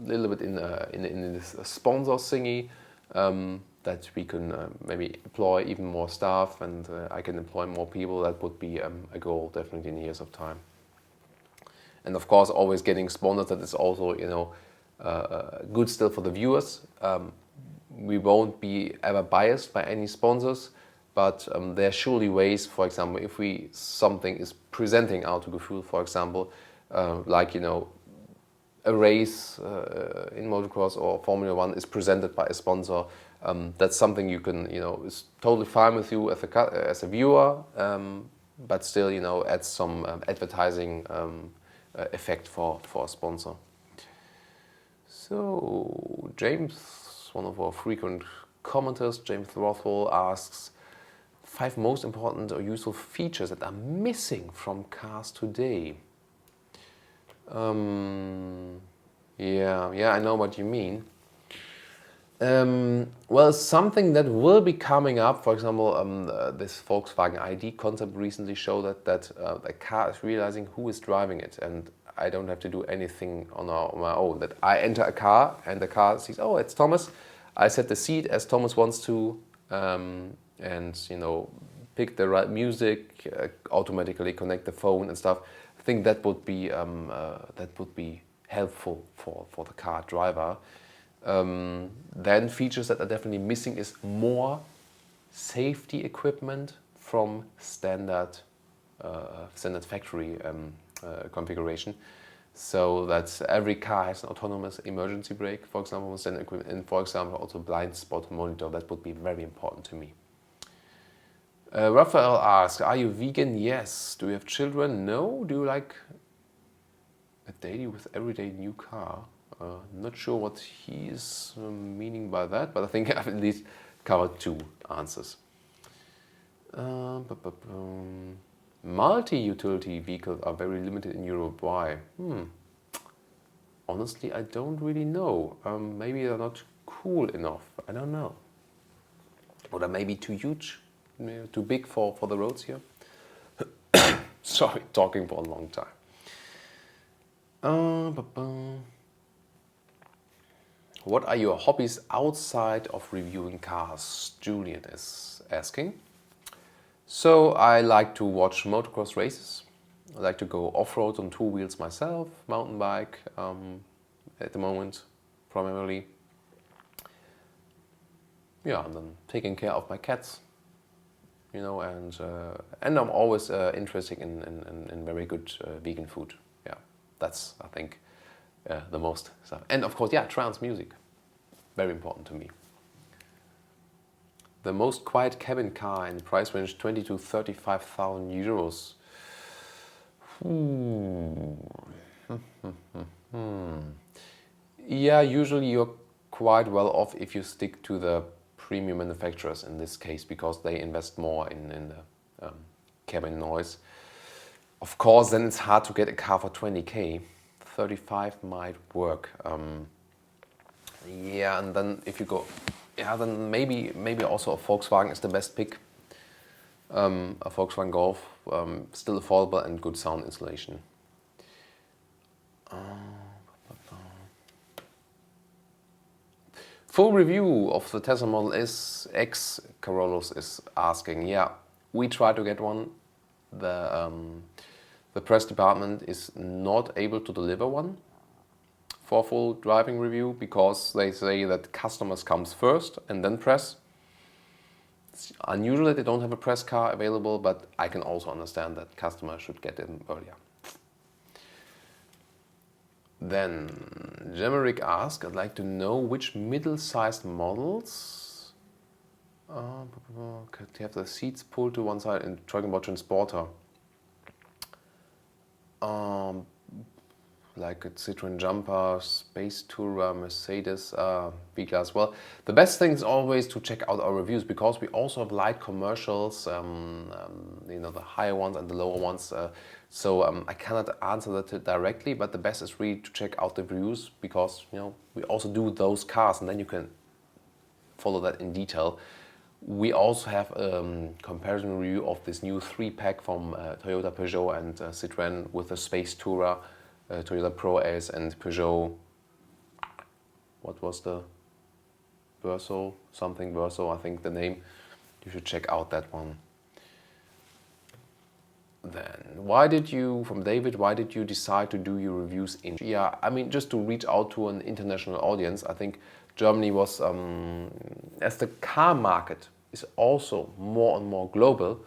little bit in this sponsor thingy, that we can maybe employ even more staff and I can employ more people. That would be a goal definitely in years of time. And of course, always getting sponsors, that is also, good still for the viewers. We won't be ever biased by any sponsors, but there are surely ways, for example, if something is presenting Autogefühl, for example, like, a race in motocross or Formula One is presented by a sponsor, that's something you can, is totally fine with you as a viewer, but still, adds some advertising effect for a sponsor. So, James, one of our frequent commenters, James Rothwell, asks 5 most important or useful features that are missing from cars today. Yeah, I know what you mean. Well, something that will be coming up, for example, this Volkswagen ID concept recently showed that the car is realizing who is driving it, and I don't have to do anything on my own. That I enter a car and the car sees, oh, it's Thomas. I set the seat as Thomas wants to, and pick the right music, automatically connect the phone and stuff. I think that would be helpful for the car driver. Then features that are definitely missing is more safety equipment from standard factory configuration, so that every car has an autonomous emergency brake, for example, with standard equipment, and for example also blind spot monitor. That would be very important to me. Raphael asks, are you vegan? Yes. Do you have children? No. Do you like a daily with everyday new car? Not sure what he is meaning by that, but I think I've at least covered 2 answers. Multi-utility vehicles are very limited in Europe. Why? Honestly, I don't really know. Maybe they're not cool enough. I don't know. Or they may be too huge, too big for the roads here. Sorry, talking for a long time. What are your hobbies outside of reviewing cars? Julian is asking. So I like to watch motocross races. I like to go off-road on 2 wheels myself, mountain bike at the moment primarily. Yeah, and then taking care of my cats, and I'm always interested in very good vegan food. Yeah, that's, I think, the most stuff. And of course, yeah, trance music, very important to me. The most quiet cabin car in price range 20 to 35,000 euros. Yeah, usually you're quite well off if you stick to the premium manufacturers in this case, because they invest more in the cabin noise. Of course, then it's hard to get a car for 20k. 35 might work. Yeah, and then if you go, then maybe also a Volkswagen is the best pick. A Volkswagen Golf, still affordable and good sound installation. Full review of the Tesla Model S X, Carolus is asking. Yeah, we tried to get one. The press department is not able to deliver one. for full driving review because they say that customers comes first and then press. It's unusual that they don't have a press car available, but I can also understand that customers should get in earlier. Then Jemerick asks, I'd like to know which middle-sized models to have the seats pulled to one side and talking about transporter. Like a Citroen Jumper, Space Tourer, Mercedes B-Class. Well, the best thing is always to check out our reviews because we also have light commercials, you know, the higher ones and the lower ones. So I cannot answer that directly, but the best is really to check out the reviews because, you know, we also do those cars and then you can follow that in detail. We also have a comparison review of this new 3-pack from Toyota, Peugeot and Citroen with the Space Tourer, Toyota Pro Ace and Peugeot, what was the Verso, something Verso, I think the name. You should check out that one. Then, from David, why did you decide to do your reviews in? Yeah, I mean, just to reach out to an international audience. I think Germany was, as the car market is also more and more global,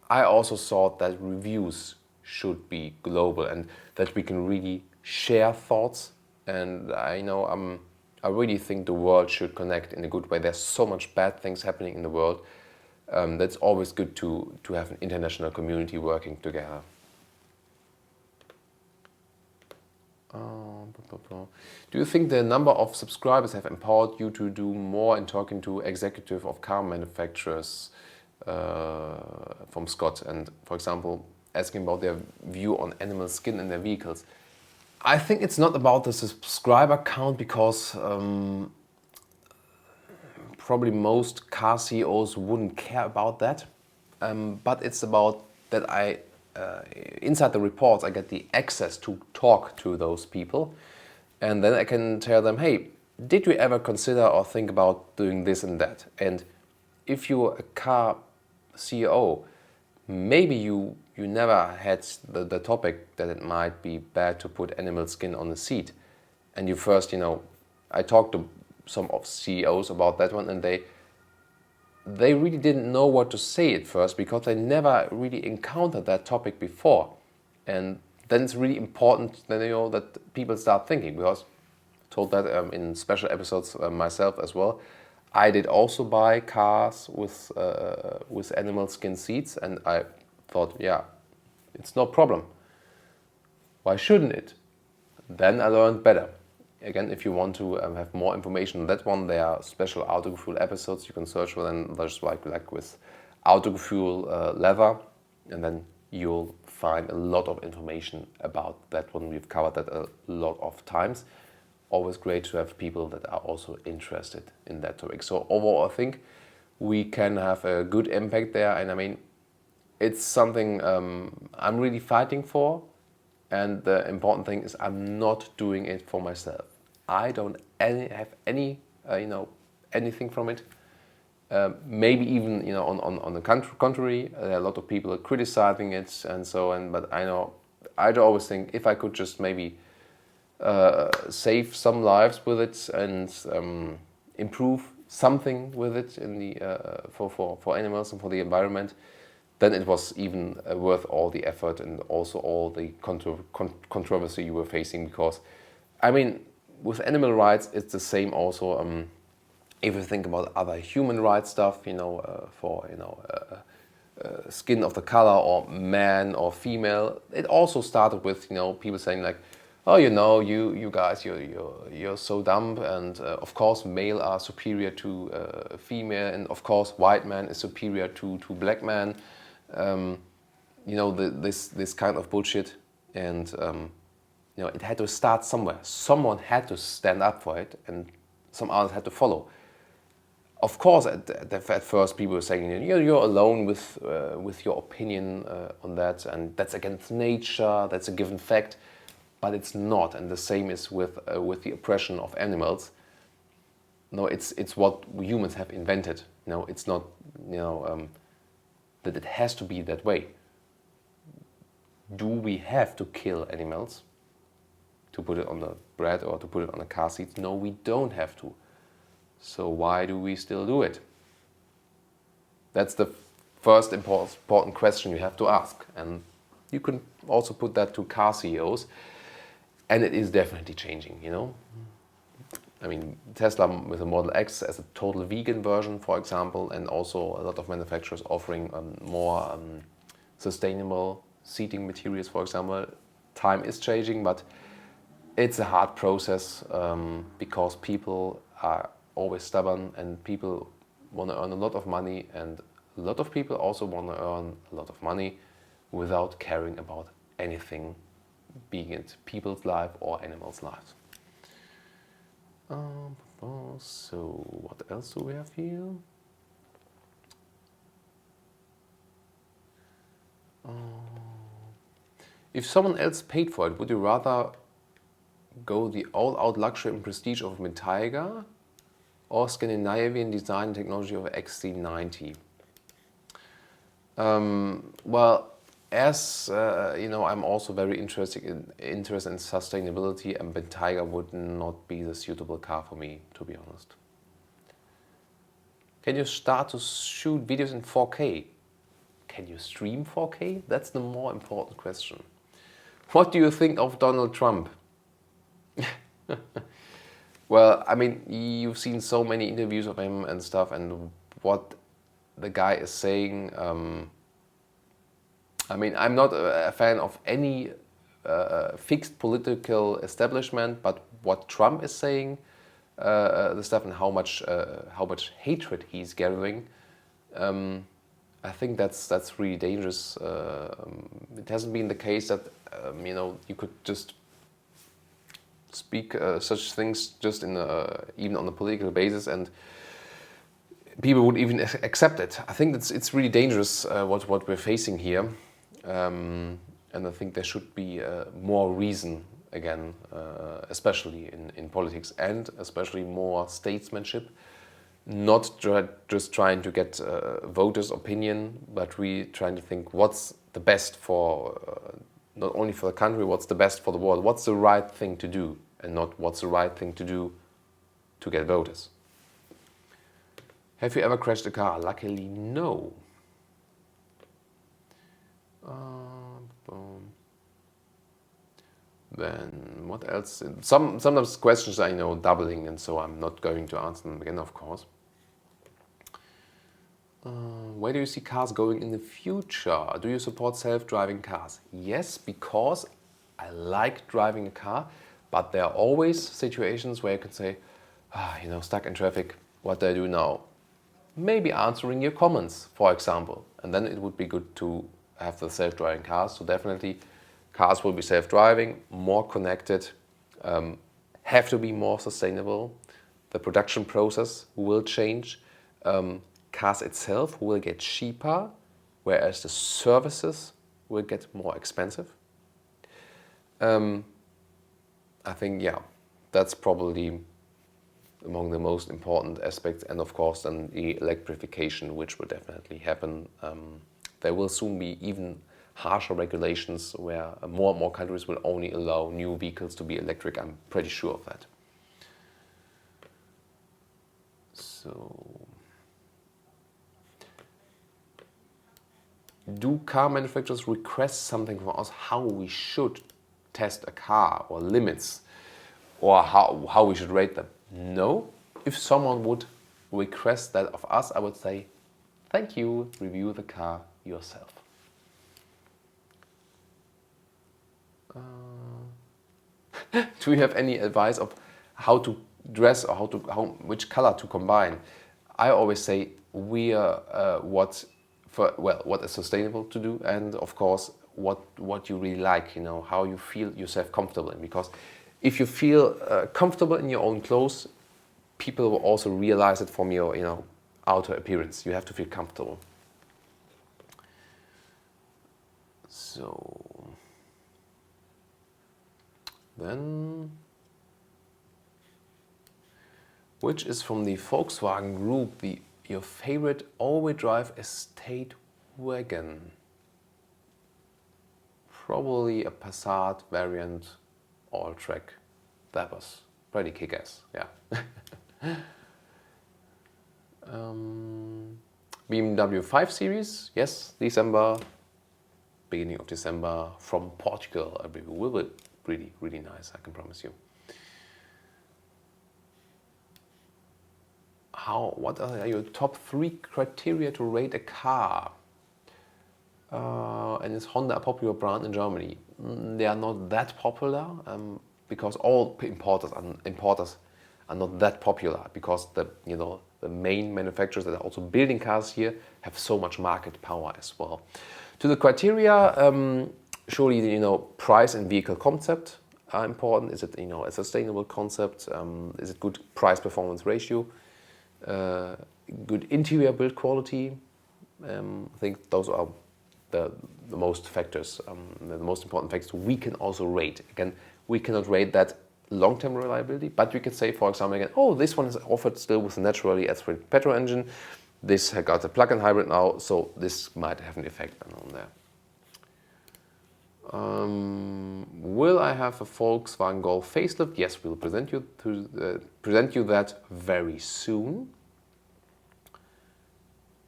I also thought that reviews should be global and that we can really share thoughts. And I know I really think the world should connect in a good way. There's so much bad things happening in the world. That's always good to have an international community working together. Do you think the number of subscribers have empowered you to do more in talking to executive of car manufacturers from Scott and, for example, asking about their view on animal skin in their vehicles? I think it's not about the subscriber count because probably most car CEOs wouldn't care about that. But it's about that inside the reports, I get the access to talk to those people. And then I can tell them, hey, did you ever consider or think about doing this and that? And if you're a car CEO, maybe you never had the topic that it might be bad to put animal skin on the seat. And you first, I talked to some of CEOs about that one and they really didn't know what to say at first because they never really encountered that topic before. And then it's really important that, that people start thinking, because I told that in special episodes myself as well. I did also buy cars with animal skin seats and I thought, yeah, it's no problem. Why shouldn't it? Then I learned better. Again, if you want to have more information on that one, there are special Autogefühl episodes. You can search for them, just like with Autogefühl leather, and then you'll find a lot of information about that one. We've covered that a lot of times. Always great to have people that are also interested in that topic. So overall, I think we can have a good impact there. And I mean, it's something I'm really fighting for. And the important thing is I'm not doing it for myself. I don't have any, anything from it. Maybe even, on the contrary, there are a lot of people criticizing it and so on. But I'd always think if I could just maybe save some lives with it and improve something with it in the for animals and for the environment, then it was even worth all the effort and also all the controversy you were facing. Because, I mean, with animal rights, it's the same also. If you think about other human rights stuff, for skin of the color or man or female, it also started with people saying like, oh, you guys, you're so dumb, and of course male are superior to female, and of course white man is superior to black man. This kind of bullshit, and it had to start somewhere. Someone had to stand up for it, and some others had to follow. Of course, at first people were saying, you're alone with your opinion on that, and that's against nature. That's a given fact, but it's not. And the same is with the oppression of animals. No, it's what humans have invented. It's not that it has to be that way. Do we have to kill animals? to put it on the bread or to put it on the car seats? No, we don't have to. So why do we still do it? That's the first important question you have to ask. And you can also put that to car CEOs. And it is definitely changing, you know. I mean, Tesla with the Model X as a total vegan version, for example, and also a lot of manufacturers offering more sustainable seating materials, for example. Time is changing, but it's a hard process because people are always stubborn and people want to earn a lot of money, and a lot of people also want to earn a lot of money without caring about anything, being it people's life or animals' lives. So what else do we have here? If someone else paid for it, would you rather go the all-out luxury and prestige of a Tiger or Scandinavian design and technology of XC90? Well, as you know, I'm also very interested in sustainability, and Bentayga would not be the suitable car for me, to be honest. Can you start to shoot videos in 4K? Can you stream 4K? That's the more important question. What do you think of Donald Trump? Well, I mean, you've seen so many interviews of him and stuff, and what the guy is saying. I mean, I'm not a fan of any fixed political establishment, but what Trump is saying, the stuff, and how much hatred he's gathering, I think that's really dangerous. It hasn't been the case that you know, you could just speak such things just in even on a political basis, and people would even accept it. I think it's really dangerous what we're facing here. And I think there should be more reason again, especially in politics, and especially more statesmanship, not just trying to get voters' opinion, but really trying to think what's the best for, not only for the country, what's the best for the world, what's the right thing to do, and not what's the right thing to do to get voters. Have you ever crashed a car? Luckily, no. Then what else? Sometimes questions are, you know, doubling, and so I'm not going to answer them again, of course. Where do you see cars going in the future? Do you support self-driving cars? Yes, because I like driving a car, but there are always situations where you can say, you know, stuck in traffic, what do I do now? Maybe answering your comments, for example, and then it would be good to have the self-driving cars. So definitely cars will be self-driving, more connected, have to be more sustainable. The production process will change. Cars itself will get cheaper, whereas the services will get more expensive. I think, yeah, that's probably among the most important aspects. And of course, then the electrification, which will definitely happen. There will soon be even harsher regulations where more and more countries will only allow new vehicles to be electric. I'm pretty sure of that. So, do car manufacturers request something from us how we should test a car, or limits, or how we should rate them? No. If someone would request that of us, I would say, thank you, review the car yourself. Do you have any advice of how to dress, or which color to combine? I always say what is sustainable to do, and of course what you really like, you know, how you feel yourself comfortable in. Because if you feel comfortable in your own clothes, people will also realize it from your, you know, outer appearance. You have to feel comfortable. So then, which is from the Volkswagen Group your favorite all-wheel drive estate wagon? Probably a Passat variant all track. That was pretty kick-ass, yeah. BMW 5 Series, yes, December, beginning of December, from Portugal. It will be really, really nice, I can promise you. What are your top 3 criteria to rate a car? And is Honda a popular brand in Germany? They are not that popular because all importers are not that popular, because the main manufacturers that are also building cars here have so much market power as well. To the criteria, surely price and vehicle concept are important. Is it a sustainable concept? Is it good price performance ratio? Good interior build quality. I think those are the most factors, the most important factors we can also rate. Again, we cannot rate that long-term reliability, but we can say, for example, again, oh, this one is offered still with a naturally aspirated petrol engine. This has got a plug-in hybrid now, so this might have an effect on there. Will I have a Volkswagen Golf facelift? Yes, we'll present you that very soon.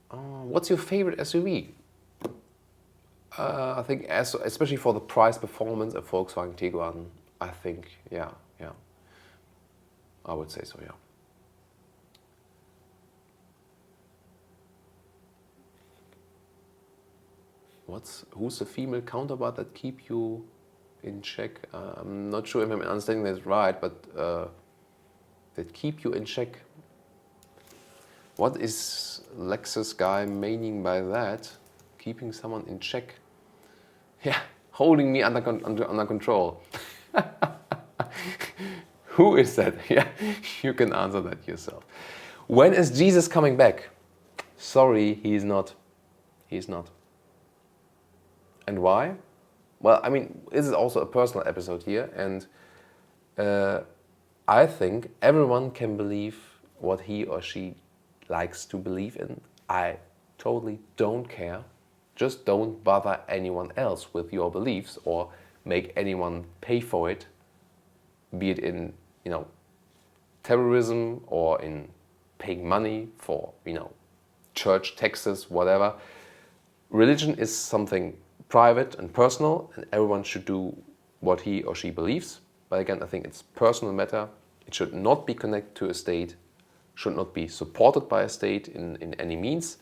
What's your favorite SUV? I think, especially for the price performance, a Volkswagen Tiguan. I think, yeah, I would say so, yeah. Who's the female counterpart that keep you in check? I'm not sure if I'm understanding this right, but that keep you in check. What is Lexus guy meaning by that? Keeping someone in check? Yeah, holding me under control. Who is that? Yeah, you can answer that yourself. When is Jesus coming back? Sorry, he's not. He's not. And why? Well, I mean, this is also a personal episode here, and I think everyone can believe what he or she likes to believe in. I totally don't care. Just don't bother anyone else with your beliefs or make anyone pay for it, be it in, terrorism or in paying money for, church taxes, whatever. Religion is something private and personal, and everyone should do what he or she believes. But again, I think it's personal matter. It should not be connected to a state, should not be supported by a state in any means,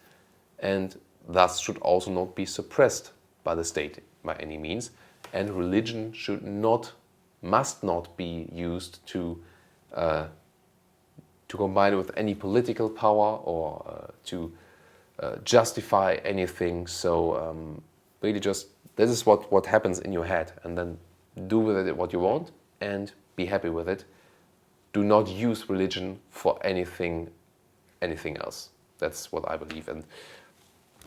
and thus should also not be suppressed by the state by any means. And religion must not be used to combine it with any political power or to justify anything. So really just, this is what happens in your head, and then do with it what you want and be happy with it. Do not use religion for anything else. That's what I believe. And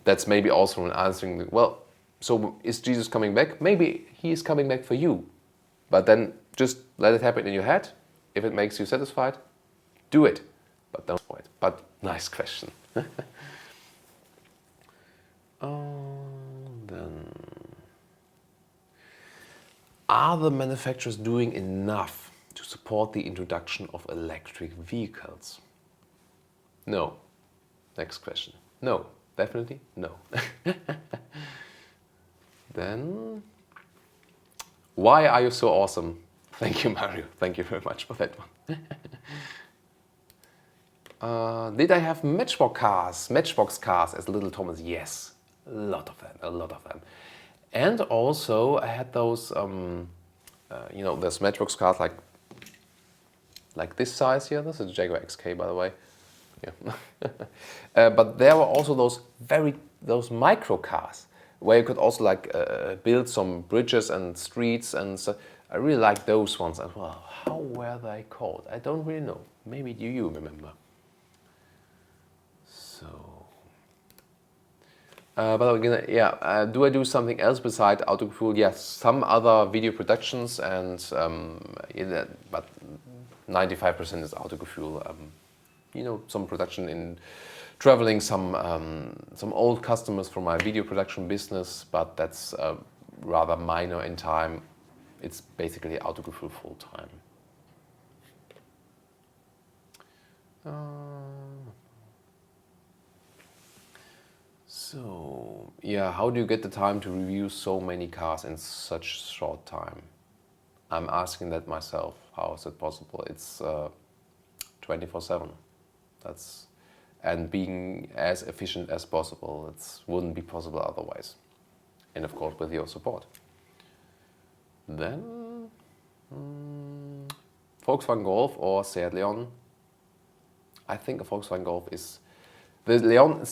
that's maybe also an answering, well, so is Jesus coming back? Maybe he is coming back for you. But then just let it happen in your head. If it makes you satisfied, do it. But don't do it. But nice question. Then, are the manufacturers doing enough to support the introduction of electric vehicles? No. Next question. No. Definitely no. Then, why are you so awesome? Thank you, Mario. Thank you very much for that one. Did I have Matchbox cars as little Thomas? Yes, a lot of them. And also I had those, those Matchbox cars like this size here. This is a Jaguar XK, by the way. Yeah. But there were also those micro cars where you could also build some bridges and streets, and so I really like those ones as well. How were they called? I don't really know. Maybe do you remember? So, but again, yeah. Do I do something else besides Autogefühl? Yes, some other video productions, and but 95% is Autogefühl. Some production in traveling, some old customers from my video production business, but that's rather minor in time. it's basically Autogefühl full time. So, yeah, how do you get the time to review so many cars in such short time? I'm asking that myself. How is it possible? It's 24/7. And being as efficient as possible. It wouldn't be possible otherwise. And of course, with your support. Then, Volkswagen Golf or Seat Leon. I think a Volkswagen Golf is... The Leon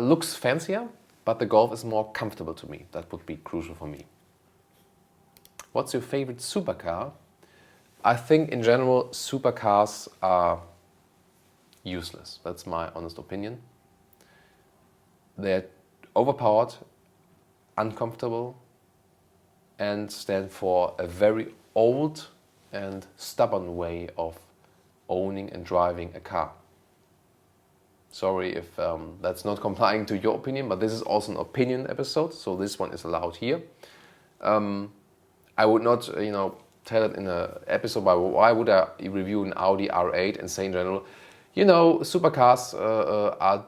looks fancier, but the Golf is more comfortable to me. That would be crucial for me. What's your favorite supercar? I think in general, supercars are useless. That's my honest opinion. They're overpowered, uncomfortable, and stand for a very old and stubborn way of owning and driving a car. Sorry if that's not complying to your opinion, but this is also an opinion episode, so this one is allowed here. I would not, tell it in an episode, but why would I review an Audi R8 and say in general, supercars are,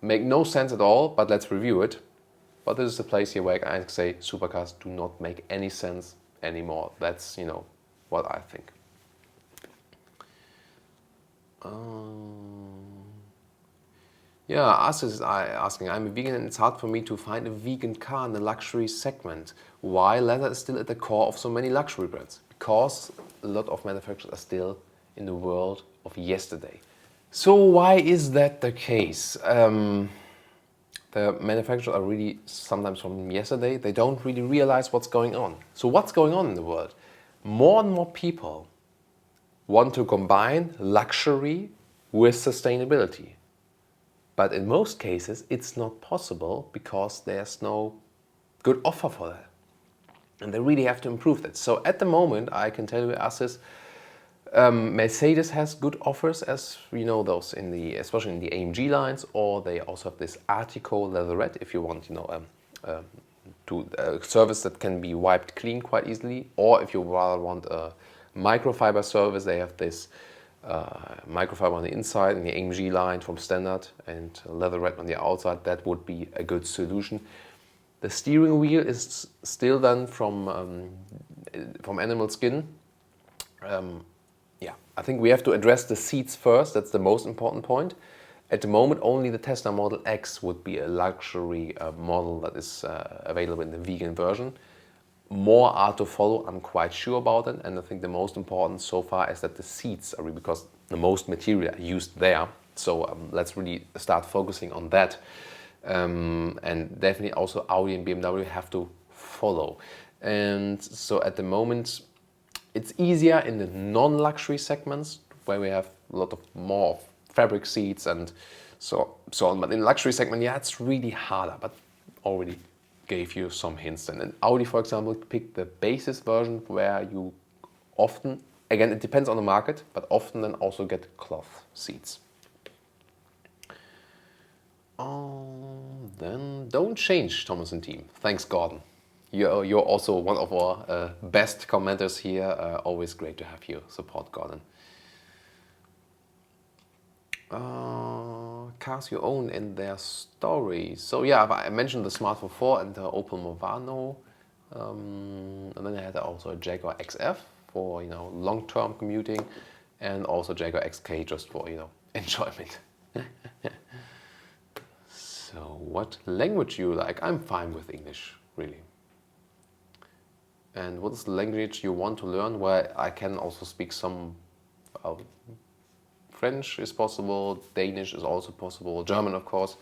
make no sense at all, but let's review it. But this is the place here where I say supercars do not make any sense anymore. That's, what I think. Us is asking, I'm a vegan and it's hard for me to find a vegan car in the luxury segment. Why leather is still at the core of so many luxury brands? Because a lot of manufacturers are still in the world of yesterday. So why is that the case? The manufacturers are really sometimes from yesterday. They don't really realize what's going on. So what's going on in the world? More and more people want to combine luxury with sustainability. But in most cases, it's not possible because there's no good offer for that. And they really have to improve that. So at the moment, I can tell you, Mercedes has good offers, as we know those especially in the AMG lines, or they also have this Artico leatherette if you want, a service that can be wiped clean quite easily, or if you rather want a microfiber service, they have this microfiber on the inside in the AMG line from standard and leatherette on the outside. That would be a good solution. The steering wheel is still done from animal skin. I think we have to address the seats first. That's the most important point. At the moment, only the Tesla Model X would be a luxury model that is available in the vegan version. More are to follow, I'm quite sure about it, and I think the most important so far is that the seats are because the most material are used there. So let's really start focusing on that. And definitely also Audi and BMW have to follow. And so at the moment, it's easier in the non-luxury segments where we have a lot of more fabric seats and so on. But in the luxury segment, it's really harder, but already gave you some hints. And in Audi, for example, picked the basis version where you often, again, it depends on the market, but often then also get cloth seats. Then don't change, Thomas and team. Thanks, Gordon. You're also one of our best commenters here. Always great to have you support, Gordon. Cars you own and their stories. So I mentioned the Smart 4 and the Opel Movano. And then I had also a Jaguar XF for long-term commuting, and also Jaguar XK just for enjoyment. So what language do you like? I'm fine with English, really. And what is the language you want to learn? Well, I can also speak some French is possible, Danish is also possible, German of course.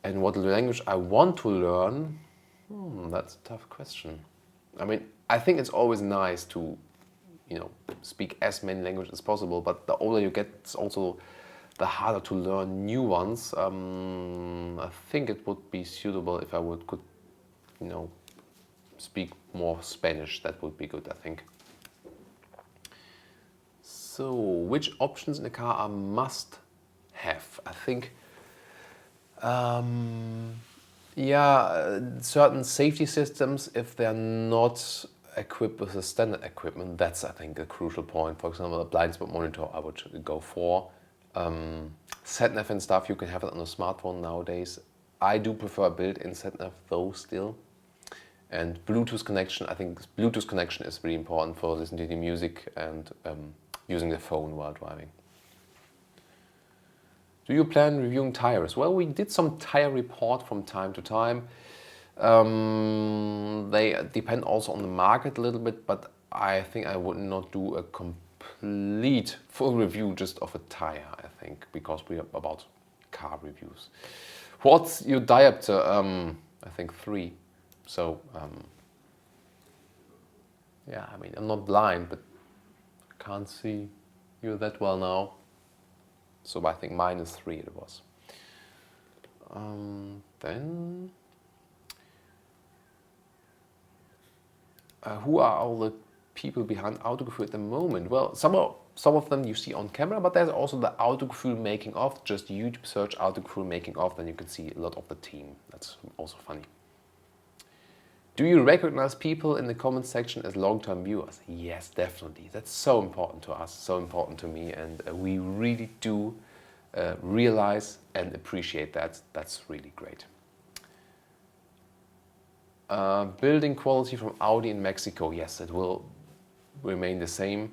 And what language I want to learn? That's a tough question. I mean, I think it's always nice to, speak as many languages as possible, but the older you get, it's also the harder to learn new ones. I think it would be suitable if I could, speak more Spanish. That would be good, I think. So, which options in the car are must have? I think, certain safety systems, if they're not equipped with the standard equipment. That's, I think, a crucial point. For example, a blind spot monitor I would go for. Sat-nav and stuff, you can have it on a smartphone nowadays. I do prefer built-in sat-nav though still. And Bluetooth connection, I think Bluetooth connection is really important for listening to the music and using the phone while driving. Do you plan reviewing tires? Well, we did some tire report from time to time. They depend also on the market a little bit, but I think I would not do a complete full review just of a tire, I think, because we are about car reviews. What's your diopter? I think 3. So, yeah, I mean, I'm not blind, but I can't see you that well now. So I think -3 it was. Then, who are all the people behind Autogefühl at the moment? Well, some of them you see on camera, but there's also the Autogefühl making of. Just YouTube search Autogefühl making of, then you can see a lot of the team. That's also funny. Do you recognize people in the comment section as long-term viewers? Yes, definitely. That's so important to us, so important to me, and we really do realize and appreciate that. That's really great. Building quality from Audi in Mexico. Yes, it will remain the same.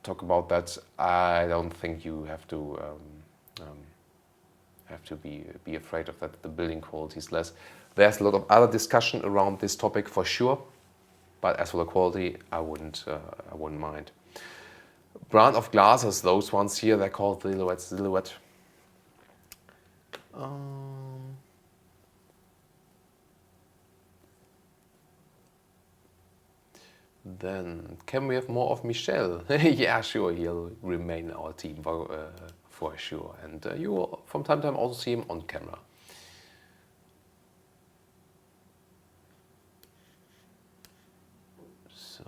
Talk about that. I don't think you have to be afraid of that. The building quality is less. There's a lot of other discussion around this topic for sure, but as for the quality, I wouldn't mind. Brand of glasses, those ones here, they're called Silhouette. Then, can we have more of Michel? Yeah, sure, he'll remain in our team for sure. And you will from time to time also see him on camera. So,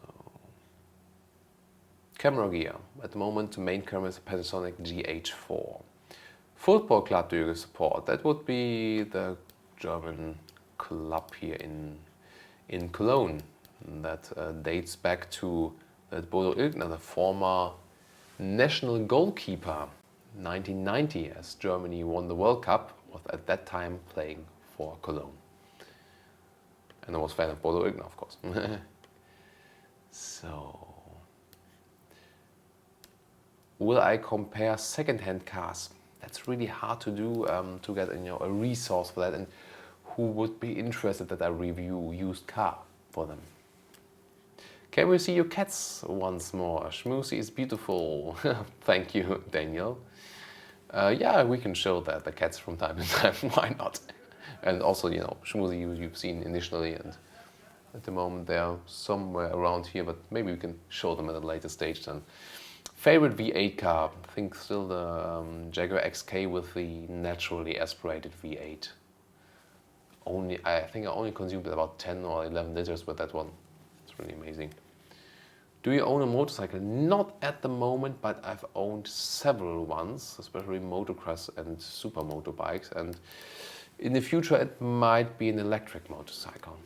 camera gear. At the moment, the main camera is a Panasonic GH4. Football club do you support? That would be the German club here in Cologne. That dates back to Bodo Illgner, the former national goalkeeper, 1990, as Germany won the World Cup, was at that time playing for Cologne. And I was a fan of Bodo Illgner, of course. So, will I compare second-hand cars? That's really hard to do, to get a resource for that. And who would be interested that I review used car for them? Can we see your cats once more? Schmoozy is beautiful. Thank you, Daniel. Yeah, we can show the cats from time to time. Why not? And also, Schmoozy you've seen initially, and at the moment they're somewhere around here, but maybe we can show them at a later stage then. Favorite V8 car? I think still the Jaguar XK with the naturally aspirated V8. I think I only consumed about 10 or 11 liters with that one. It's really amazing. Do you own a motorcycle? Not at the moment, but I've owned several ones, especially motocross and super motorbikes. And in the future, it might be an electric motorcycle.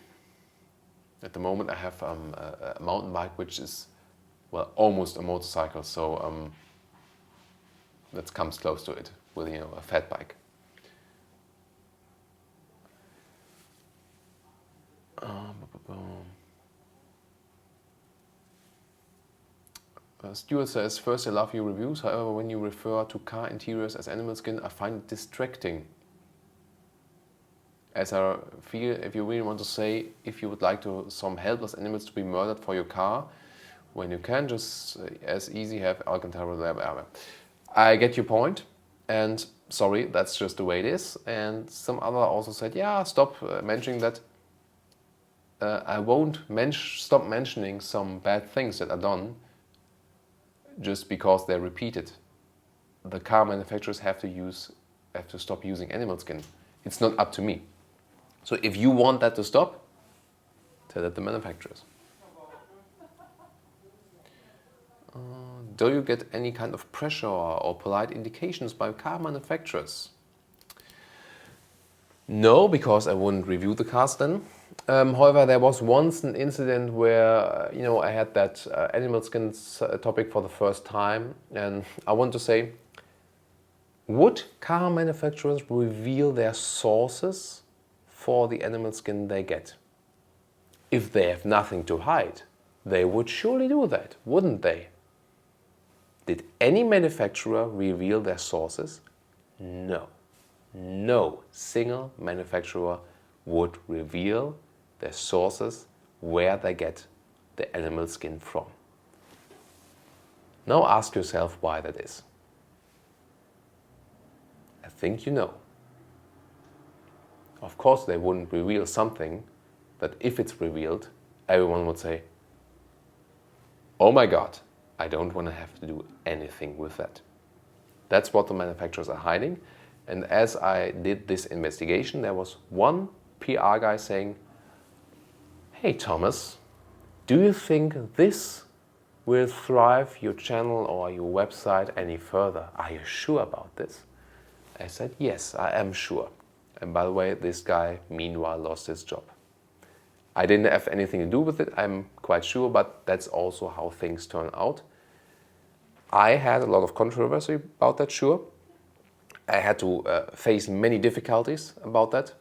At the moment, I have a mountain bike, which is, well, almost a motorcycle. So that comes close to it with, a fat bike. Stuart says, first I love your reviews, however when you refer to car interiors as animal skin, I find it distracting. As I feel, if you really want to say, if you would like some helpless animals to be murdered for your car, when you can just as easy have Alcantara. I get your point, and sorry, that's just the way it is. And some other also said, yeah, stop mentioning that. I won't stop mentioning some bad things that are done just because they're repeated. The car manufacturers have to stop using animal skin. It's not up to me. So if you want that to stop, tell it the manufacturers. Do you get any kind of pressure or polite indications by car manufacturers? No, because I wouldn't review the cars then. However, there was once an incident where, I had that animal skins topic for the first time, and I want to say, would car manufacturers reveal their sources for the animal skin they get? If they have nothing to hide, they would surely do that, wouldn't they? Did any manufacturer reveal their sources? No. No single manufacturer would reveal their sources, where they get the animal skin from. Now ask yourself why that is. I think you know. Of course they wouldn't reveal something that if it's revealed, everyone would say, oh my God, I don't want to have to do anything with that. That's what the manufacturers are hiding. And as I did this investigation, there was one PR guy saying, hey Thomas, do you think this will thrive your channel or your website any further? Are you sure about this? I said, yes, I am sure. And by the way, this guy meanwhile lost his job. I didn't have anything to do with it, I'm quite sure, but that's also how things turn out. I had a lot of controversy about that, sure. I had to face many difficulties about that.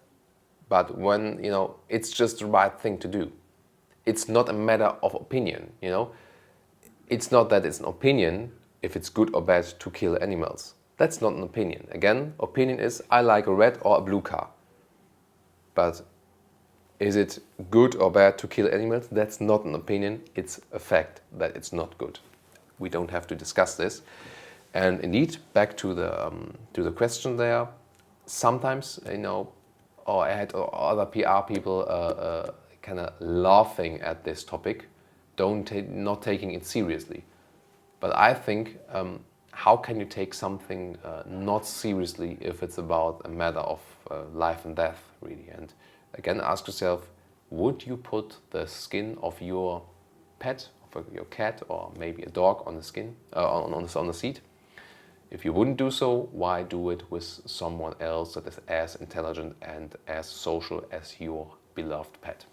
But when, it's just the right thing to do. It's not a matter of opinion, It's not that it's an opinion if it's good or bad to kill animals. That's not an opinion. Again, opinion is I like a red or a blue car. But is it good or bad to kill animals? That's not an opinion. It's a fact that it's not good. We don't have to discuss this. And indeed, back to the question there, sometimes, or I had other PR people kind of laughing at this topic, not taking it seriously. But I think, how can you take something not seriously if it's about a matter of life and death, really? And again, ask yourself, would you put the skin of your pet, of your cat, or maybe a dog on the skin, on the seat? If you wouldn't do so, why do it with someone else that is as intelligent and as social as your beloved pet?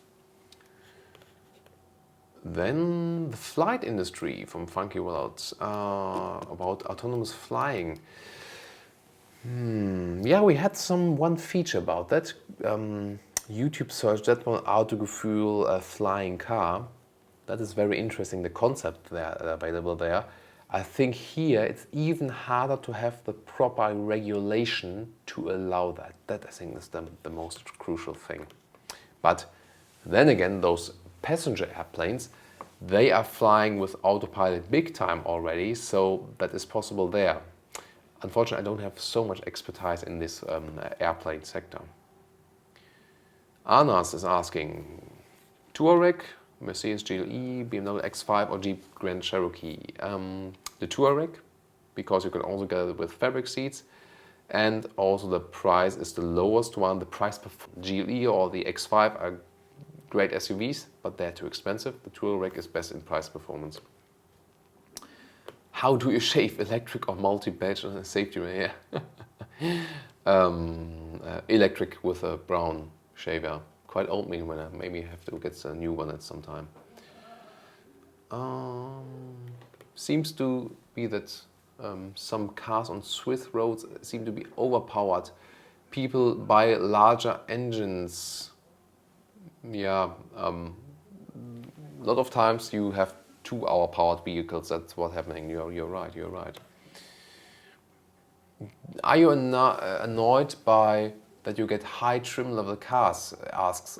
Then the flight industry from Funky Worlds, about autonomous flying. Yeah, we had one feature about that. YouTube searched that one, Autogefühl flying car. That is very interesting, the concept there available there. I think here it's even harder to have the proper regulation to allow that. That I think is the most crucial thing. But then again, those passenger airplanes, they are flying with autopilot big time already, so that is possible there. Unfortunately, I don't have so much expertise in this airplane sector. Anas is asking, Touareg, Mercedes GLE, BMW X5 or Jeep Grand Cherokee? The Touareg, because you can also get it with fabric seats, and also the price is the lowest one. The price per GLE or the X5 are great SUVs, but they're too expensive. The Touareg is best in price performance. How do you shave electric or multi-badge on a safety ring? Yeah. Electric with a brown shaver. Quite old me when I maybe have to get a new one at some time. Seems to be that some cars on Swiss roads seem to be overpowered. People buy larger engines. Yeah, a lot of times you have 2-hour powered vehicles. That's what's happening. You're right. Are you annoyed by that you get high trim level cars? Asks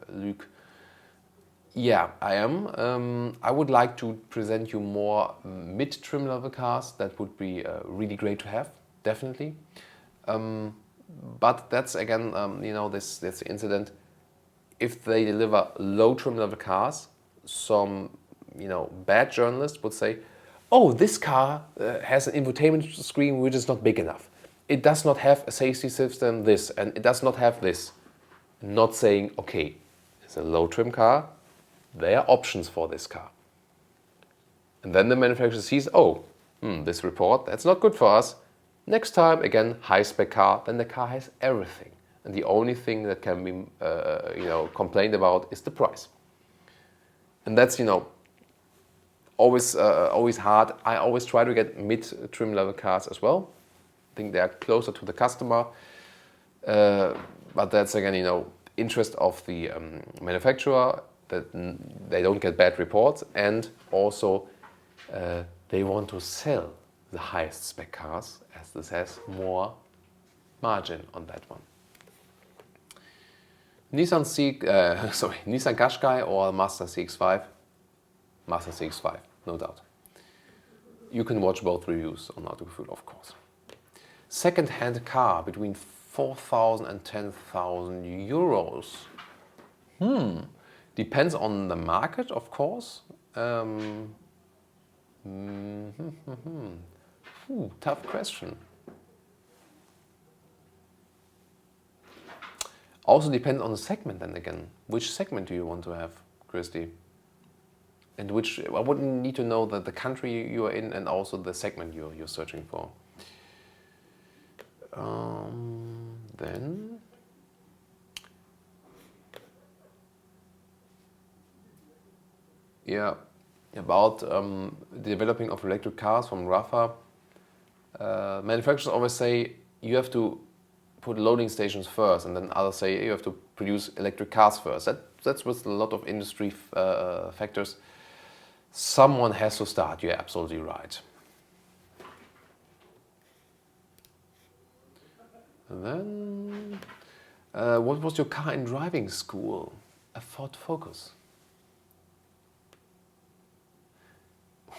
Luke. Yeah, I am. I would like to present you more mid trim level cars. That would be really great to have, definitely. But that's again, this incident. If they deliver low trim level cars, some bad journalists would say, oh, this car has an infotainment screen which is not big enough. It does not have a safety system, this, and it does not have this. Not saying, okay, it's a low trim car, there are options for this car. And then the manufacturer sees, oh, this report, that's not good for us. Next time, again, high spec car, then the car has everything. and the only thing that can be complained about is the price. And that's always hard. I always try to get mid-trim level cars as well. I think they are closer to the customer, but that's again interest of the manufacturer, that they don't get bad reports, and also they want to sell the highest spec cars, as this has more margin on that one. Nissan Qashqai or Mazda CX-5? Mazda CX-5, no doubt. You can watch both reviews on Autogefühl, of course. Second-hand car between 4,000 and 10,000 euros. Depends on the market, of course. Tough question. Also depends on the segment then again. Which segment do you want to have, Christy? And I would need to know the country you are in and also the segment you're searching for. Then yeah, about the developing of electric cars from Rafa. Manufacturers always say you have to put loading stations first, and then others say you have to produce electric cars first. That's with a lot of industry factors. Someone has to start, you're absolutely right. And then, what was your car in driving school? A Ford Focus.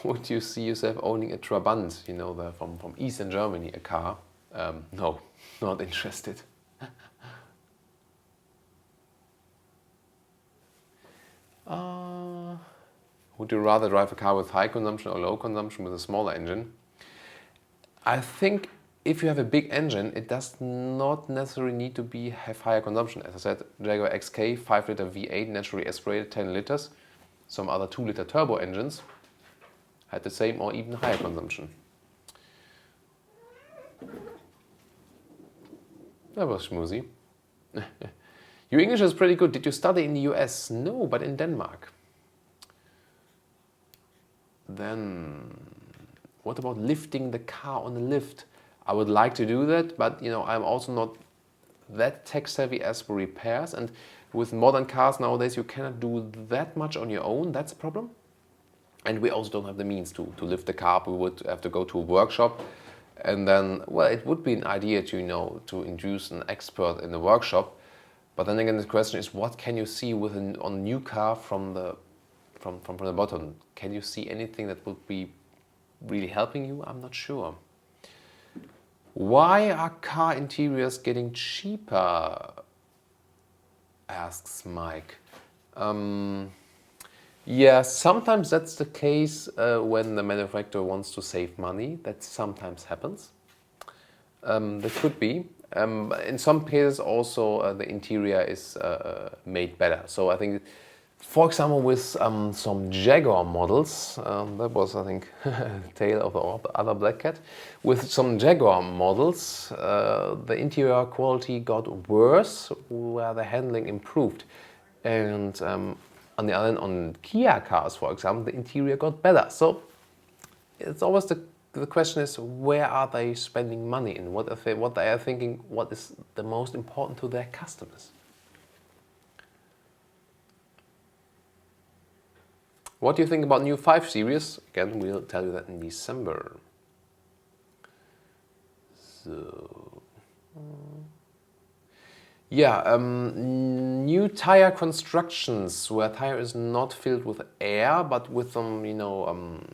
Would you see yourself owning a Trabant, from Eastern Germany, a car? No, not interested. Would you rather drive a car with high consumption or low consumption with a smaller engine? I think if you have a big engine, it does not necessarily need to have higher consumption. As I said, Jaguar XK, 5-liter V8, naturally aspirated, 10 liters. Some other 2-liter turbo engines had the same or even higher consumption. That was schmoozy. Your English is pretty good. Did you study in the US? No, but in Denmark. Then, what about lifting the car on the lift? I would like to do that, but I'm also not that tech savvy as for repairs. And with modern cars nowadays, you cannot do that much on your own. That's a problem. And we also don't have the means to lift the car up. We would have to go to a workshop. And then, well, it would be an idea to induce an expert in the workshop. But then again, the question is, what can you see on a new car from the bottom? Can you see anything that would be really helping you? I'm not sure. Why are car interiors getting cheaper? Asks Mike. Yeah, sometimes that's the case when the manufacturer wants to save money. That sometimes happens. That could be. In some cases also the interior is made better. So I think, for example, with some Jaguar models, that was, I think, Tale of the Other Black Cat. With some Jaguar models, the interior quality got worse, where the handling improved. And on the other hand, on Kia cars, for example, the interior got better. So it's always the question is, where are they spending money and what they are thinking, what is the most important to their customers? What do you think about new 5 Series? Again, we'll tell you that in December. So, yeah, new tire constructions where tire is not filled with air, but with some,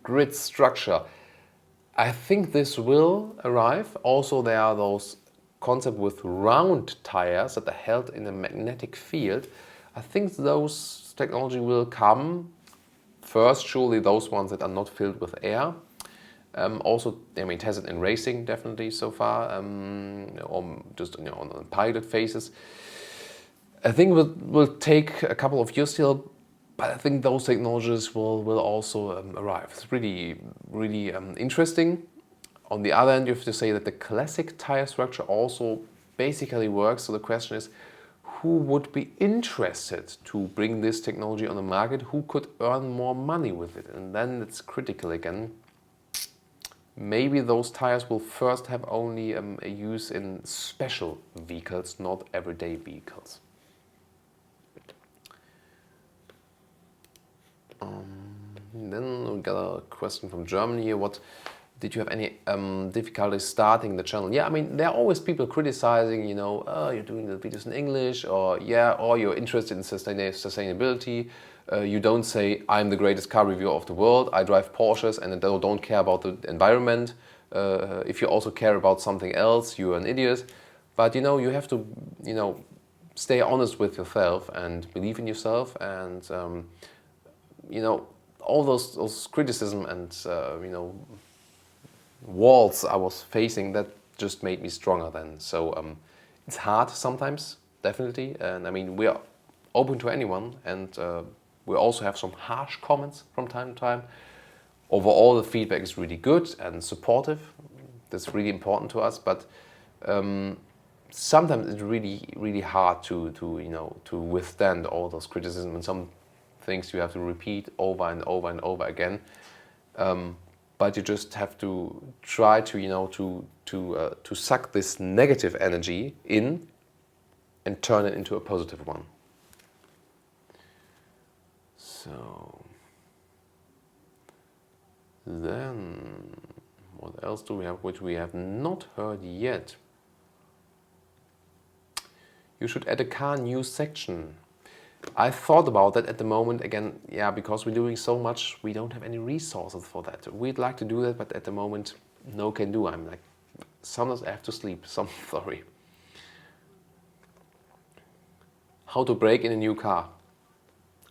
grid structure. I think this will arrive. Also, there are those concepts with round tires that are held in a magnetic field. I think those technology will come first, surely those ones that are not filled with air. Also, tested in racing definitely so far, or just on pilot phases. I think it will take a couple of years still, but I think those technologies will also arrive. It's really, really interesting. On the other hand, you have to say that the classic tire structure also basically works. So the question is, who would be interested to bring this technology on the market? Who could earn more money with it? And then it's critical again. Maybe those tires will first have only a use in special vehicles, not everyday vehicles. Then we got a question from Germany here. Did you have any difficulty starting the channel? Yeah, I mean, there are always people criticizing, you know, oh, you're doing the videos in English, or yeah, or you're interested in sustainability. You don't say, I'm the greatest car reviewer of the world, I drive Porsches and don't care about the environment. If you also care about something else, you're an idiot. But, you know, you have to, you know, stay honest with yourself and believe in yourself. And, you know, all those criticism and, you know, walls I was facing, that just made me stronger then. So it's hard sometimes, definitely. And I mean, we are open to anyone, and we also have some harsh comments from time to time. Overall, the feedback is really good and supportive. That's really important to us. But sometimes it's really hard to you know, to withstand all those criticism, and some things you have to repeat over and over and over again. But you just have to try to, you know, to suck this negative energy in and turn it into a positive one. So then, what else do we have which we have not heard yet? You should add a car news section. I thought about that at the moment. Again, yeah, because we're doing so much, we don't have any resources for that. We'd like to do that, but at the moment, no can do. I'm like, sometimes I have to sleep. Sorry. How to break in a new car?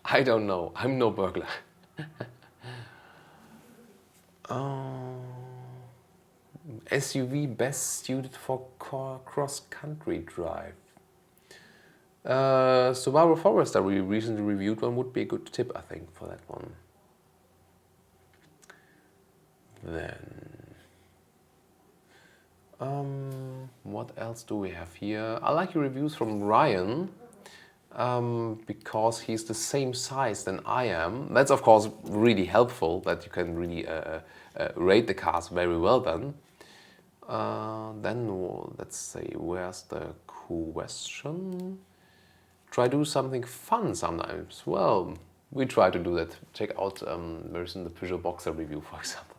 I don't know. I'm no burglar. SUV best suited for cross-country drive. Subaru Forester, we recently reviewed one, would be a good tip, I think, for that one. Then, what else do we have here? I like your reviews from Ryan, because he's the same size than I am. That's of course really helpful, that you can really rate the cars very well then. Then let's say, where's the question? Try do something fun sometimes. Well, we try to do that. Check out there's in the Peugeot Boxer review, for example.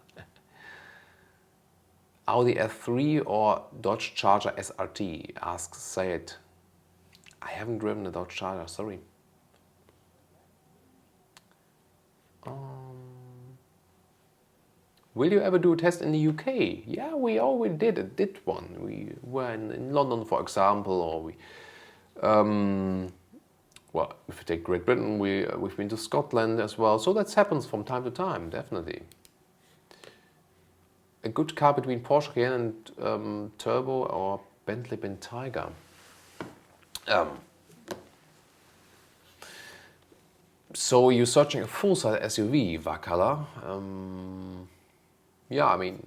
Audi S3 or Dodge Charger SRT, asks Saeed. I haven't driven a Dodge Charger, sorry. Will you ever do a test in the UK? Yeah, we already did one. We were in London, for example, or we... well, if you take Great Britain, we've been to Scotland as well. So that happens from time to time, definitely. A good car between Porsche Cayenne and Turbo or Bentley Bentayga. So you're searching a full-size SUV, Vakala. Yeah, I mean,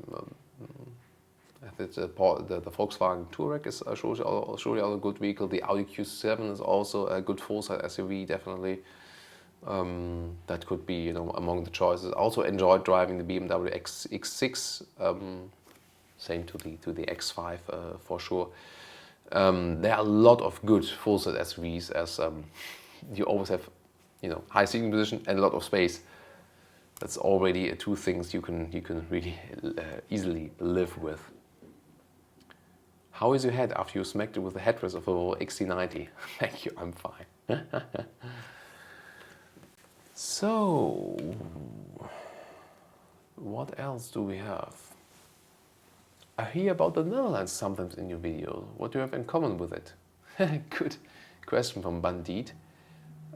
the Volkswagen Touareg is surely a good vehicle. The Audi Q7 is also a good full-size SUV, definitely. That could be, you know, among the choices. Also enjoyed driving the BMW X6. Same to the X5 for sure. There are a lot of good full-size SUVs, as you always have, you know, high seating position and a lot of space. That's already two things you can really easily live with. How is your head after you smacked it with the headrest of a Volvo XC90? Thank you, I'm fine. So, what else do we have? I hear about the Netherlands sometimes in your videos. What do you have in common with it? Good question from Bandit.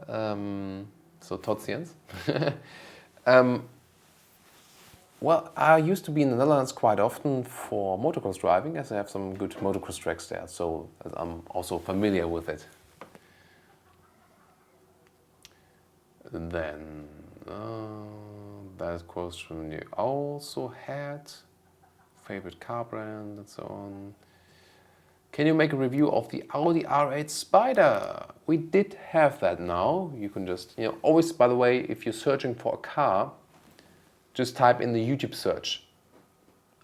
So, Totsiens. Well, I used to be in the Netherlands quite often for motocross driving, as I have some good motocross tracks there, so I'm also familiar with it. Then, that question you also had, favorite car brand and so on. Can you make a review of the Audi R8 Spider? We did have that now. You can just, always, by the way, if you're searching for a car, just type in the YouTube search.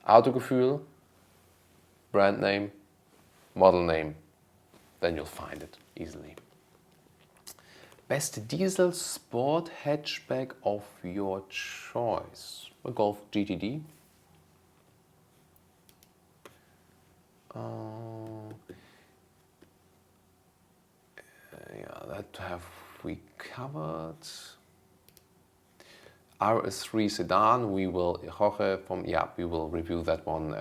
Autogefühl, brand name, model name. Then you'll find it easily. Best diesel sport hatchback of your choice. A Golf GTD. Yeah, that have we covered. RS3 sedan. We will we will review that one.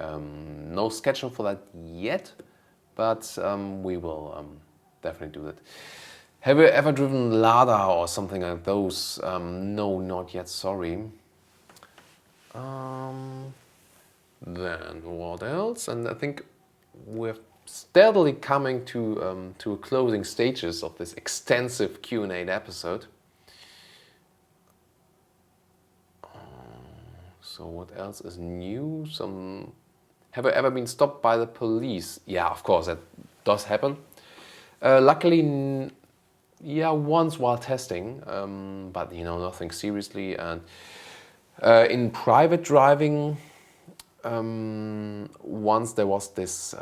No schedule for that yet, but we will definitely do that. Have you ever driven Lada or something like those? No, not yet. Sorry. Then what else? And I think we're steadily coming to closing stages of this extensive Q&A episode. So what else is new? Have you ever been stopped by the police? Yeah, of course, that does happen. Luckily, yeah, once while testing, but nothing seriously. And in private driving, once there was this,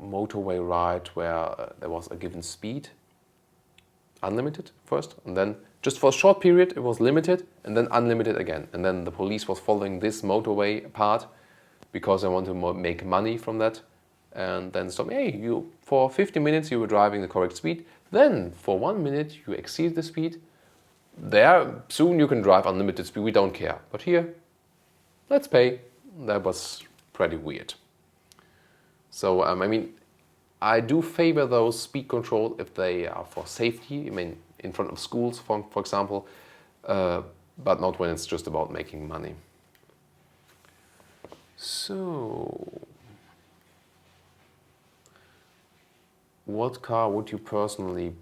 motorway ride where there was a given speed, unlimited first, and then just for a short period it was limited, and then unlimited again. And then the police was following this motorway part because they want to make money from that, and then stop. Hey, you for 50 minutes you were driving the correct speed. Then for 1 minute you exceed the speed. There, soon you can drive unlimited speed. We don't care. But here, let's pay. That was pretty weird. So I do favor those speed control if they are for safety. In front of schools, for example, but not when it's just about making money. So, what car would you personally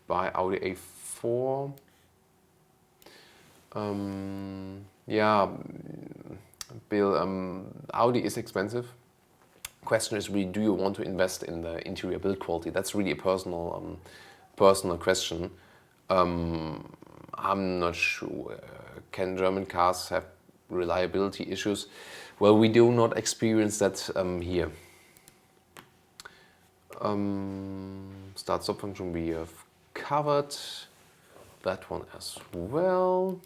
buy? Audi A4? Yeah, Bill, Audi is expensive. Question is really, do you want to invest in the interior build quality? That's really a personal question. I'm not sure. Can German cars have reliability issues? Well, we do not experience that here. Start-stop function we have covered. That one as well.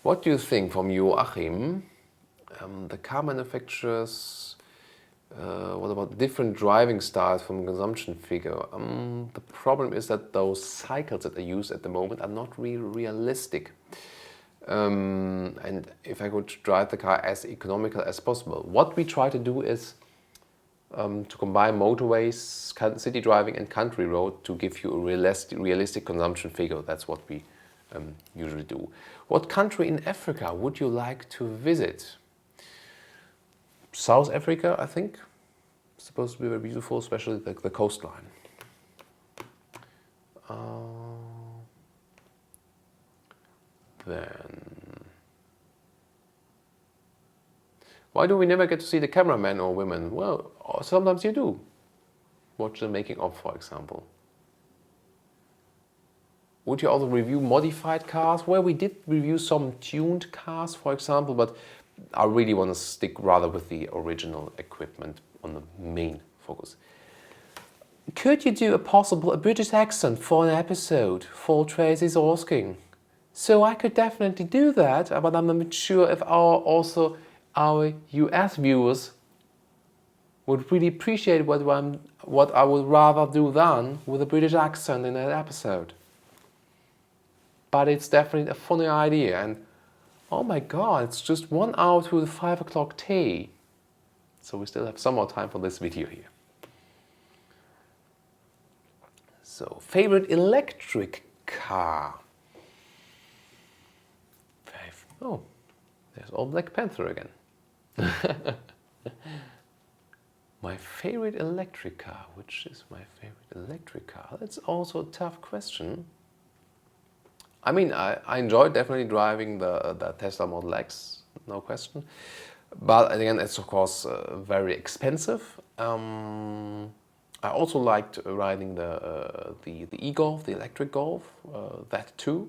What do you think from Joachim? The car manufacturers, what about different driving styles from consumption figure? The problem is that those cycles that they use at the moment are not really realistic. And if I could drive the car as economical as possible, what we try to do is to combine motorways, city driving and country road to give you a realistic consumption figure. That's what we usually do. What country in Africa would you like to visit? South Africa, I think. It's supposed to be very beautiful, especially the coastline. Then, why do we never get to see the cameraman or women? Well, sometimes you do. Watch the making of, for example. Would you also review modified cars? Well, we did review some tuned cars, for example, but I really want to stick rather with the original equipment on the main focus. Could you do a British accent for an episode? For Tracy's asking. So I could definitely do that, but I'm not sure if our US viewers would really appreciate what I would rather do than with a British accent in that episode. But it's definitely a funny idea, and oh my god, it's just 1 hour to the 5 o'clock tea. So we still have some more time for this video here. So, favorite electric car? Oh, there's all Black Panther again. My favorite electric car. Which is my favorite electric car? That's also a tough question. I mean, I enjoy definitely driving the Tesla Model X, no question. But again, it's of course very expensive. I also liked riding the e-Golf, the electric Golf, that too.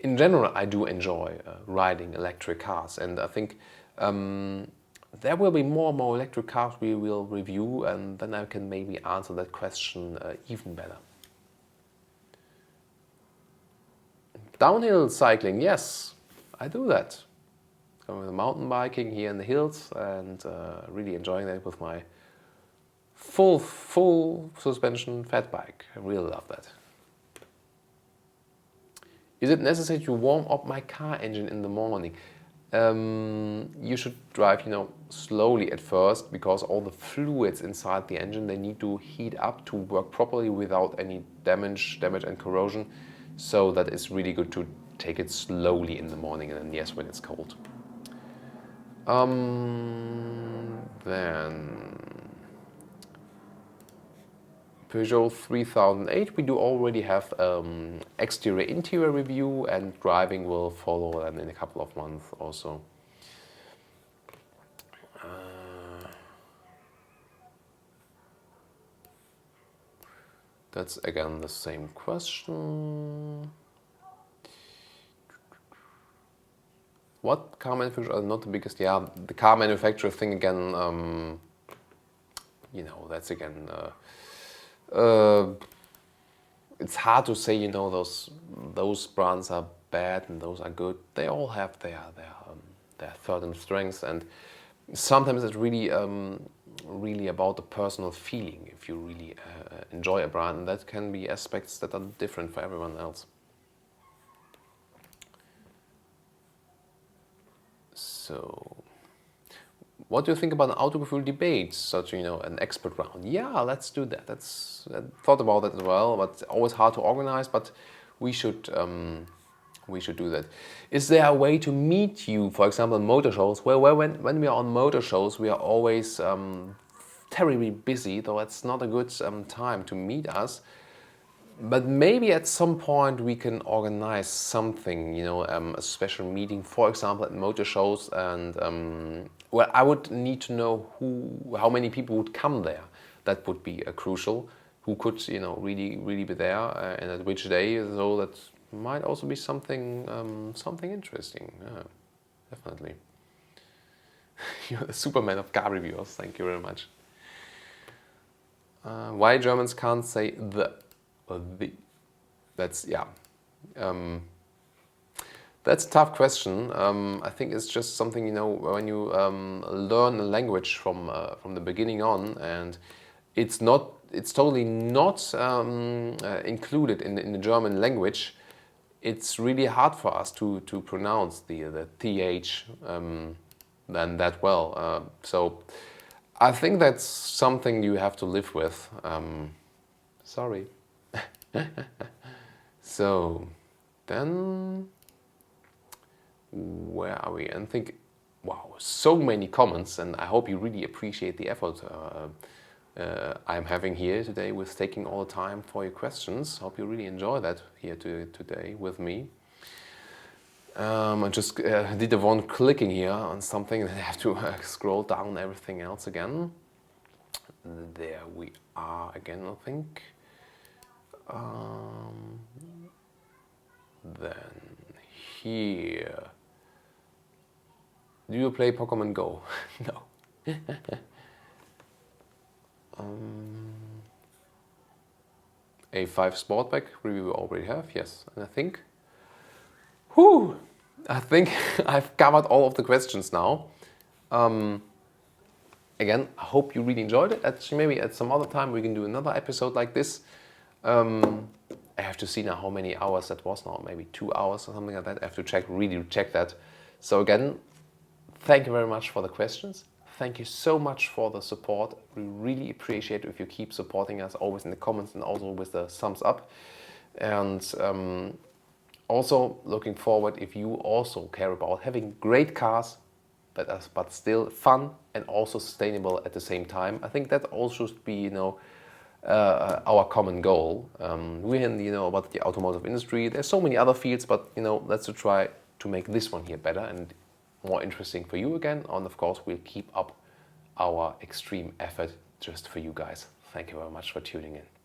In general, I do enjoy riding electric cars, and I think there will be more and more electric cars we will review, and then I can maybe answer that question even better. Downhill cycling, yes, I do that. Going with mountain biking here in the hills and really enjoying that with my full suspension fat bike. I really love that. Is it necessary to warm up my car engine in the morning? You should drive, slowly at first, because all the fluids inside the engine, they need to heat up to work properly without any damage and corrosion. So that is really good to take it slowly in the morning, and then yes, when it's cold. Then Peugeot 3008, we do already have exterior interior review, and driving will follow them in a couple of months also. That's again the same question. What car manufacturer are not the biggest? Yeah, the car manufacturer thing again, that's again, it's hard to say, those brands are bad and those are good. They all have their certain strengths, and sometimes it's really really about the personal feeling. If you really enjoy a brand, and that can be aspects that are different for everyone else. So, what do you think about an Autogefühl debate, such an expert round? Yeah, let's do that. I thought about that as well, but always hard to organize. But we should do that. Is there a way to meet you, for example, in motor shows? Well, when we are on motor shows, we are always terribly busy, though it's not a good time to meet us. But maybe at some point we can organize something, a special meeting, for example, at motor shows. And well, I would need to know how many people would come there. That would be crucial. Who could, really be there, and at which day? So that might also be something interesting. Yeah, definitely. You're the Superman of car reviewers. Thank you very much. Why Germans can't say the or the? That's that's a tough question. I think it's just something, when you learn a language from the beginning on, and it's totally not included in the German language. It's really hard for us to pronounce the th then that well. So I think that's something you have to live with. Sorry. So then, where are we? And think, wow, so many comments, and I hope you really appreciate the effort I'm having here today with taking all the time for your questions. Hope you really enjoy that here today with me. I just did the one clicking here on something, and I have to scroll down everything else again. There we are again, I think. Then here, do you play Pokemon Go? No. A5 Sportback review we already have, yes, and I think I've covered all of the questions now. Again, I hope you really enjoyed it. Maybe at some other time we can do another episode like this. I have to see now how many hours that was now, maybe 2 hours or something like that. I have to really check that. So again, thank you very much for the questions. Thank you so much for the support. We really appreciate it if you keep supporting us, always in the comments and also with the thumbs up. And also looking forward if you also care about having great cars, but still fun and also sustainable at the same time. I think that also should be, our common goal. We're in, about the automotive industry. There's so many other fields, but let's try to make this one here better and more interesting for you again. And of course, we'll keep up our extreme effort just for you guys. Thank you very much for tuning in.